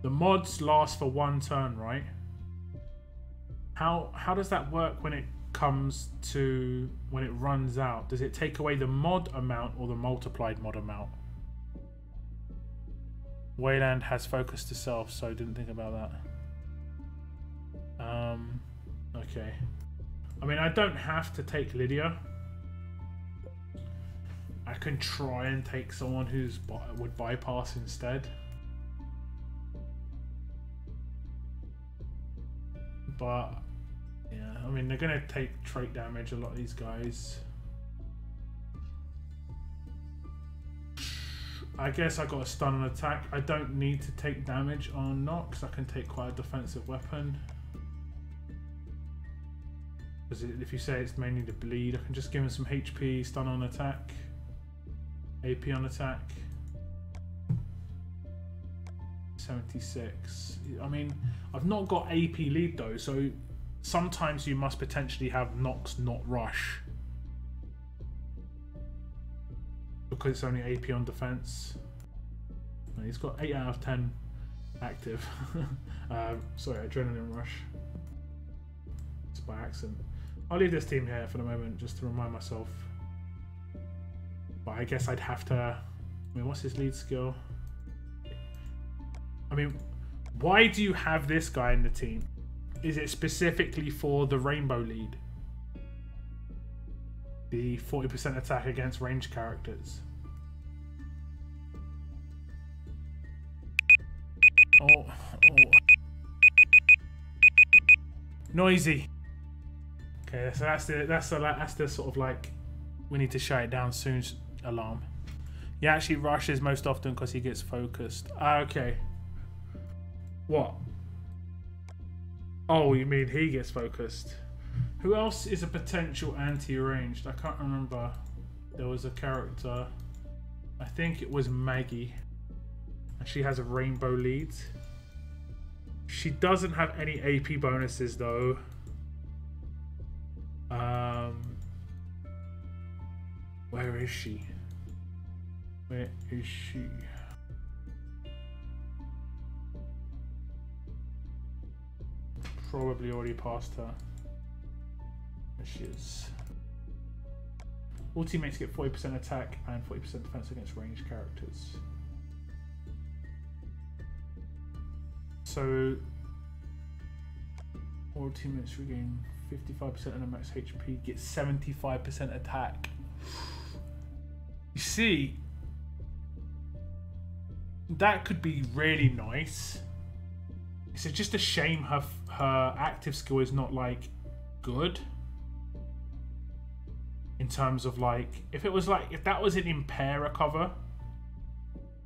The mods last for 1 turn, right? How does that work when it comes to when it runs out? Does it take away the mod amount or the multiplied mod amount? Wayland has focus to self, so didn't think about that. Okay. I mean, I don't have to take Lydia. I can try and take someone who's would bypass instead. But yeah, I mean, they're gonna take trait damage, a lot of these guys. I guess I got a stun on attack. I don't need to take damage on Nox. I can take quite a defensive weapon. Because if you say it's mainly the bleed, I can just give him some HP, stun on attack, AP on attack. 76. I mean, I've not got AP lead though, so sometimes you must potentially have Nox not rush. Because it's only AP on defense. And he's got 8 out of 10 active. Sorry, adrenaline rush. It's by accident. I'll leave this team here for the moment just to remind myself. But I guess I'd have to. I mean, what's his lead skill? I mean, why do you have this guy in the team? Is it specifically for the rainbow lead? The 40% attack against ranged characters. Oh. Noisy. Okay, so that's the sort of like, we need to shut it down soon alarm. He actually rushes most often because he gets focused. Okay. What? Oh, you mean he gets focused? Who else is a potential anti-ranged? I can't remember. There was a character. I think it was Maggie. And she has a rainbow lead. She doesn't have any AP bonuses though. Where is she? Where is she? Probably already passed her. There she is. All teammates get 40% attack and 40% defense against ranged characters. So all teammates regain 55% of their max HP, get 75% attack. You see, that could be really nice. It's just a shame her active skill is not like good. In terms of like, if that was an impair recover,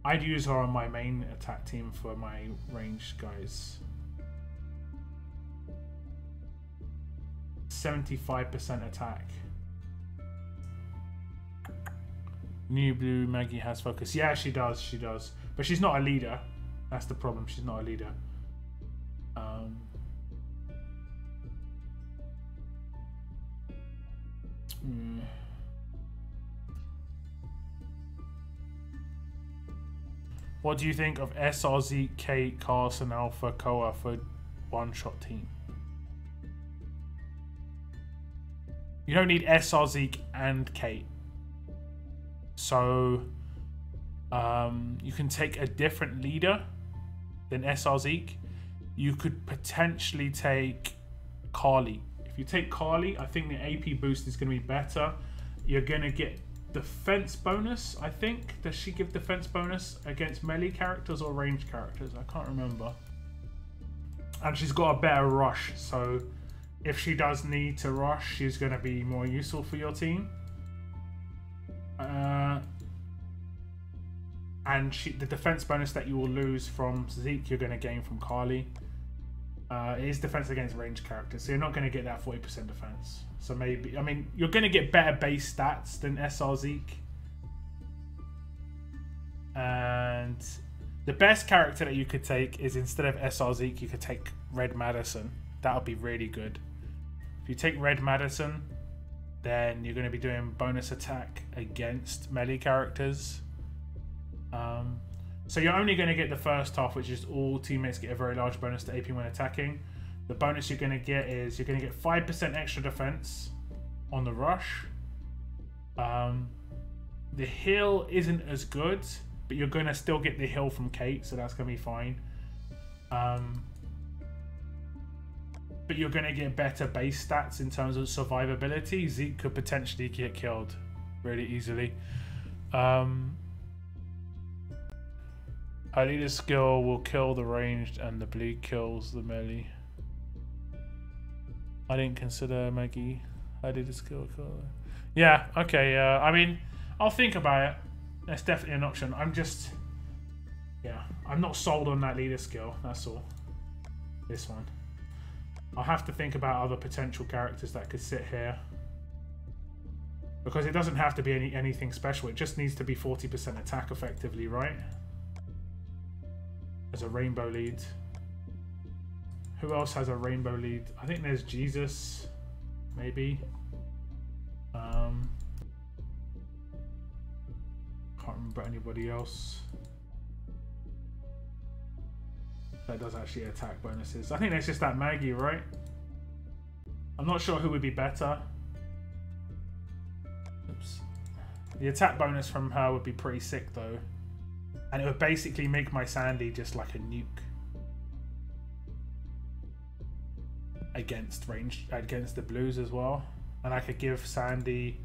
I'd use her on my main attack team for my ranged guys. 75% attack. New Blue Maggie has focus. Yeah, she does. She does. But she's not a leader. That's the problem. She's not a leader. What do you think of SRZ, Kate, Carson, Alpha, Koa for one-shot team? You don't need SR Zeke and Kate. So you can take a different leader than SR Zeke. You could potentially take Carly. If you take Carly, I think the AP boost is going to be better. You're going to get defense bonus, I think. Does she give defense bonus against melee characters or ranged characters? I can't remember. And she's got a better rush, so if she does need to rush, she's going to be more useful for your team. And the defense bonus that you will lose from Zeke, you're going to gain from Carly. It is defense against ranged characters, so you're not going to get that 40% defense. So maybe, I mean, you're going to get better base stats than SR Zeke. And the best character that you could take is, instead of SR Zeke, you could take Red Madison. That would be really good. If you take Red Madison, then you're going to be doing bonus attack against melee characters. So you're only going to get the first half, which is all teammates get a very large bonus to AP when attacking. The bonus you're going to get is you're going to get 5% extra defense on the rush. The heal isn't as good, but you're going to still get the heal from Kate, so that's going to be fine. But you're going to get better base stats in terms of survivability. Zeke could potentially get killed really easily. Her leader skill will kill the ranged and the bleed kills the melee. I didn't consider Maggie. Her leader skill kill. Yeah, okay, I mean, I'll think about it. That's definitely an option. I'm just, yeah, I'm not sold on that leader skill, that's all. This one. I'll have to think about other potential characters that could sit here. Because it doesn't have to be anything special. It just needs to be 40% attack effectively, right? As a rainbow lead. Who else has a rainbow lead? I think there's Jesus, maybe. Can't remember anybody else that does actually attack bonuses. I think there's just that Maggie, right? I'm not sure who would be better. Oops. The attack bonus from her would be pretty sick though. And it would basically make my Sandy just like a nuke. Against the blues as well. And I could give Sandy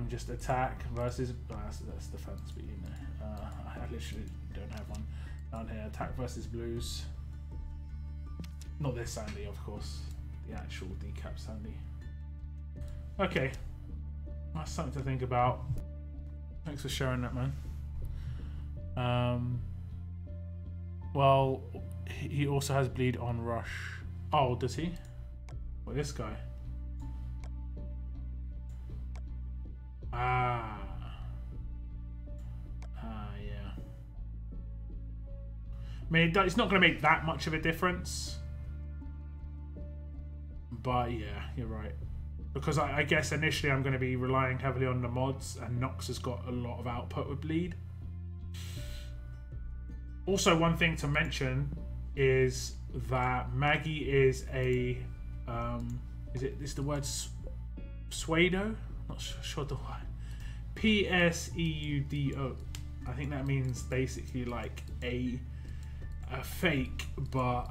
just attack versus, that's defense, but you know, I literally don't have one down here. Attack versus blues. Not this Sandy, of course. The actual decap Sandy. Okay. That's something to think about. Thanks for sharing that, man. Well, he also has bleed on rush. Oh, does he? Well, this guy. Yeah. I mean, it's not going to make that much of a difference. But yeah, you're right. Because I guess initially I'm going to be relying heavily on the mods, and Nox has got a lot of output with bleed. Also, one thing to mention is that Maggie is a is the word pseudo? Not sure the word. Pseudo. I think that means basically like a fake, but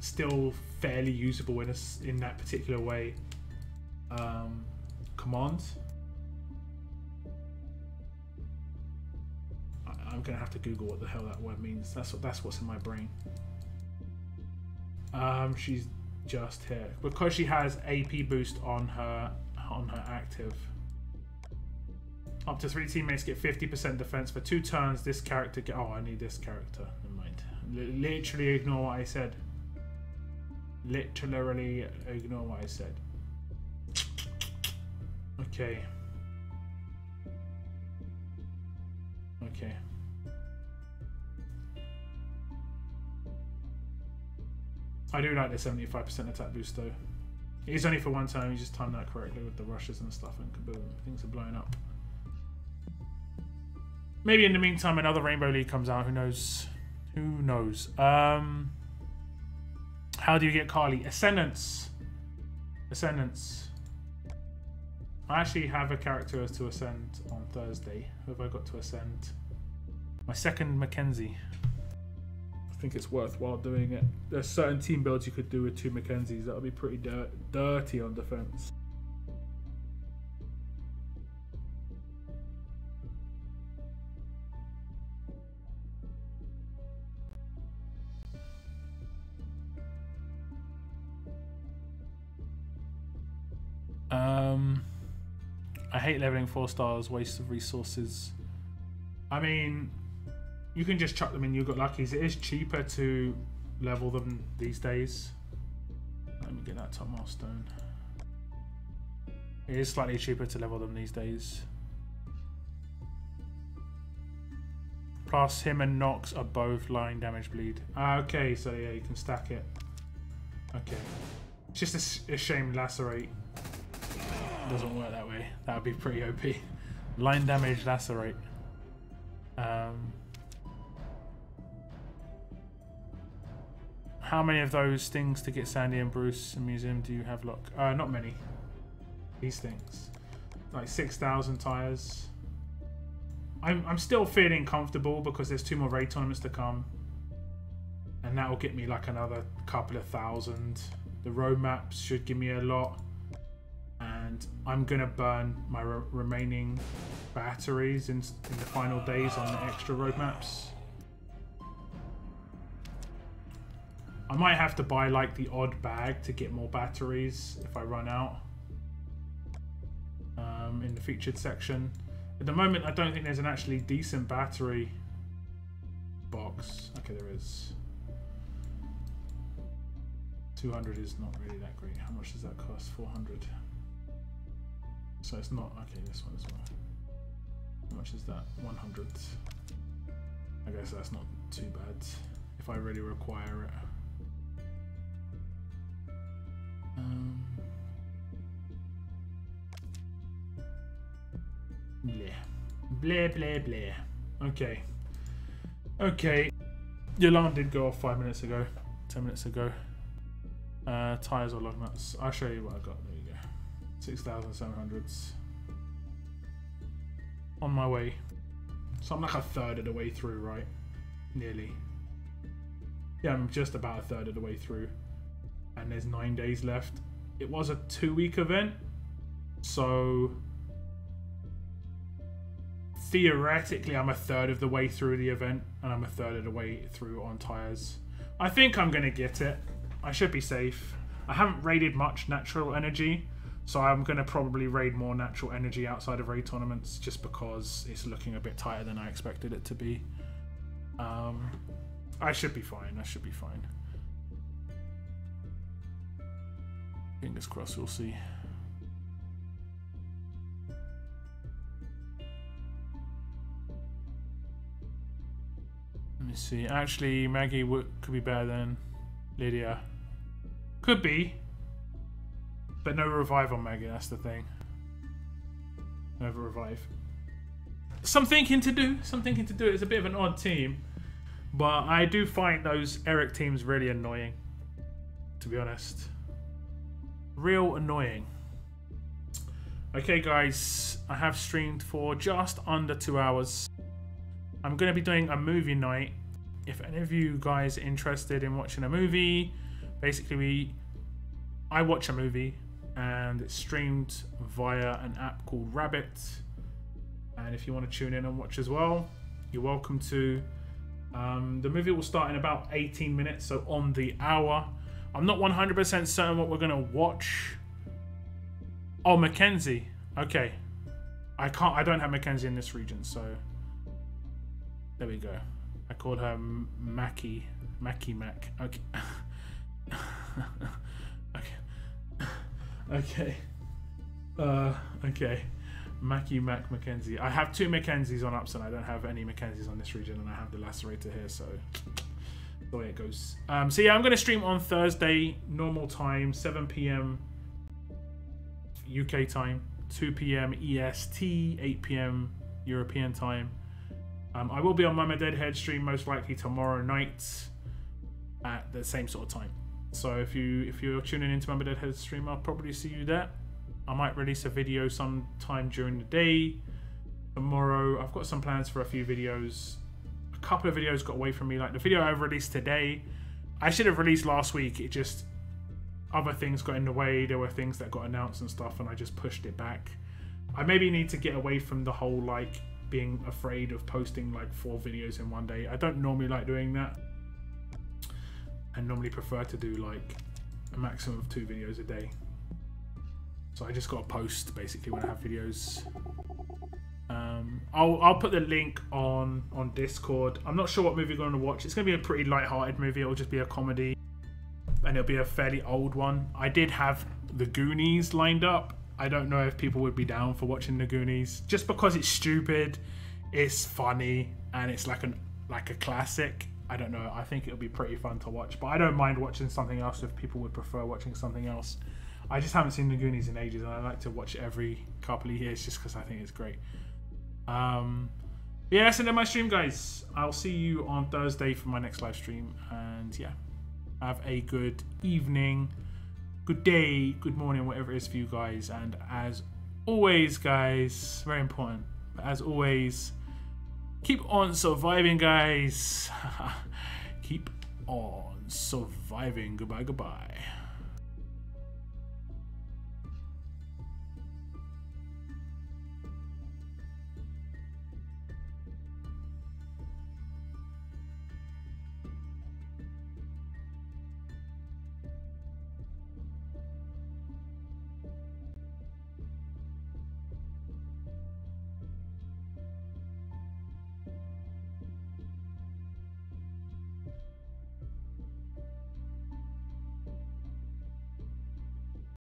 still fairly usable in that particular way. Command. I'm gonna have to Google what the hell that word means. That's what's in my brain. She's just here because she has AP boost on her active. Up to 3 teammates get 50% defense for 2 turns. This character get. Oh, I need this character. Never mind. Literally ignore what I said. Literally ignore what I said. Okay. Okay. I do like the 75% attack boost though. It is only for 1 turn, you just time that correctly with the rushes and stuff, and kaboom, things are blowing up. Maybe in the meantime another Rainbow League comes out, who knows? Who knows? How do you get Carly? Ascendance. Ascendance. I actually have a character to ascend on Thursday. Who have I got to ascend? My second Mackenzie. I think it's worthwhile doing it. There's certain team builds you could do with 2 Mackenzies. That'll be pretty dirty on defense. I hate leveling 4 stars, waste of resources. I mean, you can just chuck them in You Got Luckies. It is cheaper to level them these days. Let me get that top milestone. It is slightly cheaper to level them these days. Plus, him and Nox are both line damage bleed. Okay, so yeah, you can stack it. Okay. It's just a shame Lacerate doesn't work that way. That would be pretty OP. Line damage, Lacerate. How many of those things to get Sandy and Bruce in museum do you have, Lock? Not many. These things. Like 6,000 tires. I'm still feeling comfortable because there's 2 more raid tournaments to come. And that will get me like another couple of thousand. The road maps should give me a lot. And I'm going to burn my remaining batteries in the final days on the extra road maps. I might have to buy like the odd bag to get more batteries if I run out in the featured section. At the moment, I don't think there's an actually decent battery box. Okay, there is. 200 is not really that great. How much does that cost? 400. So it's not... Okay, this one as well. How much is that? 100. I guess that's not too bad if I really require it. Bleh. Bleh, bleh, bleh. Okay. Okay. The alarm did go off 5 minutes ago. 10 minutes ago. Tires or lug nuts. I'll show you what I got. There you go. 6,700s. On my way. So I'm like a third of the way through, right? Nearly. Yeah, I'm just about a third of the way through. And there's 9 days left. It was a 2-week event. So... theoretically, I'm a third of the way through the event. And I'm a third of the way through on tires. I think I'm going to get it. I should be safe. I haven't raided much natural energy, so I'm going to probably raid more natural energy outside of raid tournaments just because it's looking a bit tighter than I expected it to be. I should be fine. I should be fine. Fingers crossed, we'll see. Let me see. Actually, Maggie could be better than Lydia. Could be. But no revive on Maggie, that's the thing. No revive. Some thinking to do. Some thinking to do. It's a bit of an odd team. But I do find those Eric teams really annoying. To be honest. Real annoying. Okay, guys. I have streamed for just under 2 hours. I'm going to be doing a movie night. If any of you guys are interested in watching a movie, basically I watch a movie and it's streamed via an app called Rabbit. And if you want to tune in and watch as well, you're welcome to. The movie will start in about 18 minutes, so on the hour. I'm not 100% certain what we're going to watch. Oh, Mackenzie. Okay. I don't have Mackenzie in this region, so there we go. I called her Mackie Mac. Okay. Okay. Okay. Mackie Mac Mackenzie. I have 2 Mackenzies on Upson. I don't have any Mackenzies on this region, and I have the Lacerator here, so the way it goes. So yeah, I'm going to stream on Thursday, normal time, 7 PM UK time, 2 PM EST, 8 PM European time. I will be on Mama Deadhead stream most likely tomorrow night at the same sort of time. So if you're tuning into Mama Deadhead stream, I'll probably see you there. I might release a video sometime during the day. Tomorrow, I've got some plans for a few videos. A couple of videos got away from me. Like the video I've released today, I should have released last week. It just, other things got in the way. There were things that got announced and stuff, and I just pushed it back. I maybe need to get away from the whole like being afraid of posting like 4 videos in one day. I don't normally like doing that. I normally prefer to do like a maximum of 2 videos a day. So I just got to post basically when I have videos. I'll put the link on Discord. I'm not sure what movie we're going to watch. It's going to be a pretty light-hearted movie. It'll just be a comedy. And it'll be a fairly old one. I did have The Goonies lined up. I don't know if people would be down for watching The Goonies. Just because it's stupid, it's funny, and it's like a classic. I don't know. I think it'll be pretty fun to watch. But I don't mind watching something else if people would prefer watching something else. I just haven't seen The Goonies in ages, and I like to watch it every couple of years just because I think it's great. Yeah, that's the end of my stream, guys. I'll see you on Thursday for my next live stream. And yeah, have a good evening, good day, good morning, whatever it is for you guys. And as always, guys, very important, but as always, keep on surviving, guys. Keep on surviving. Goodbye, goodbye.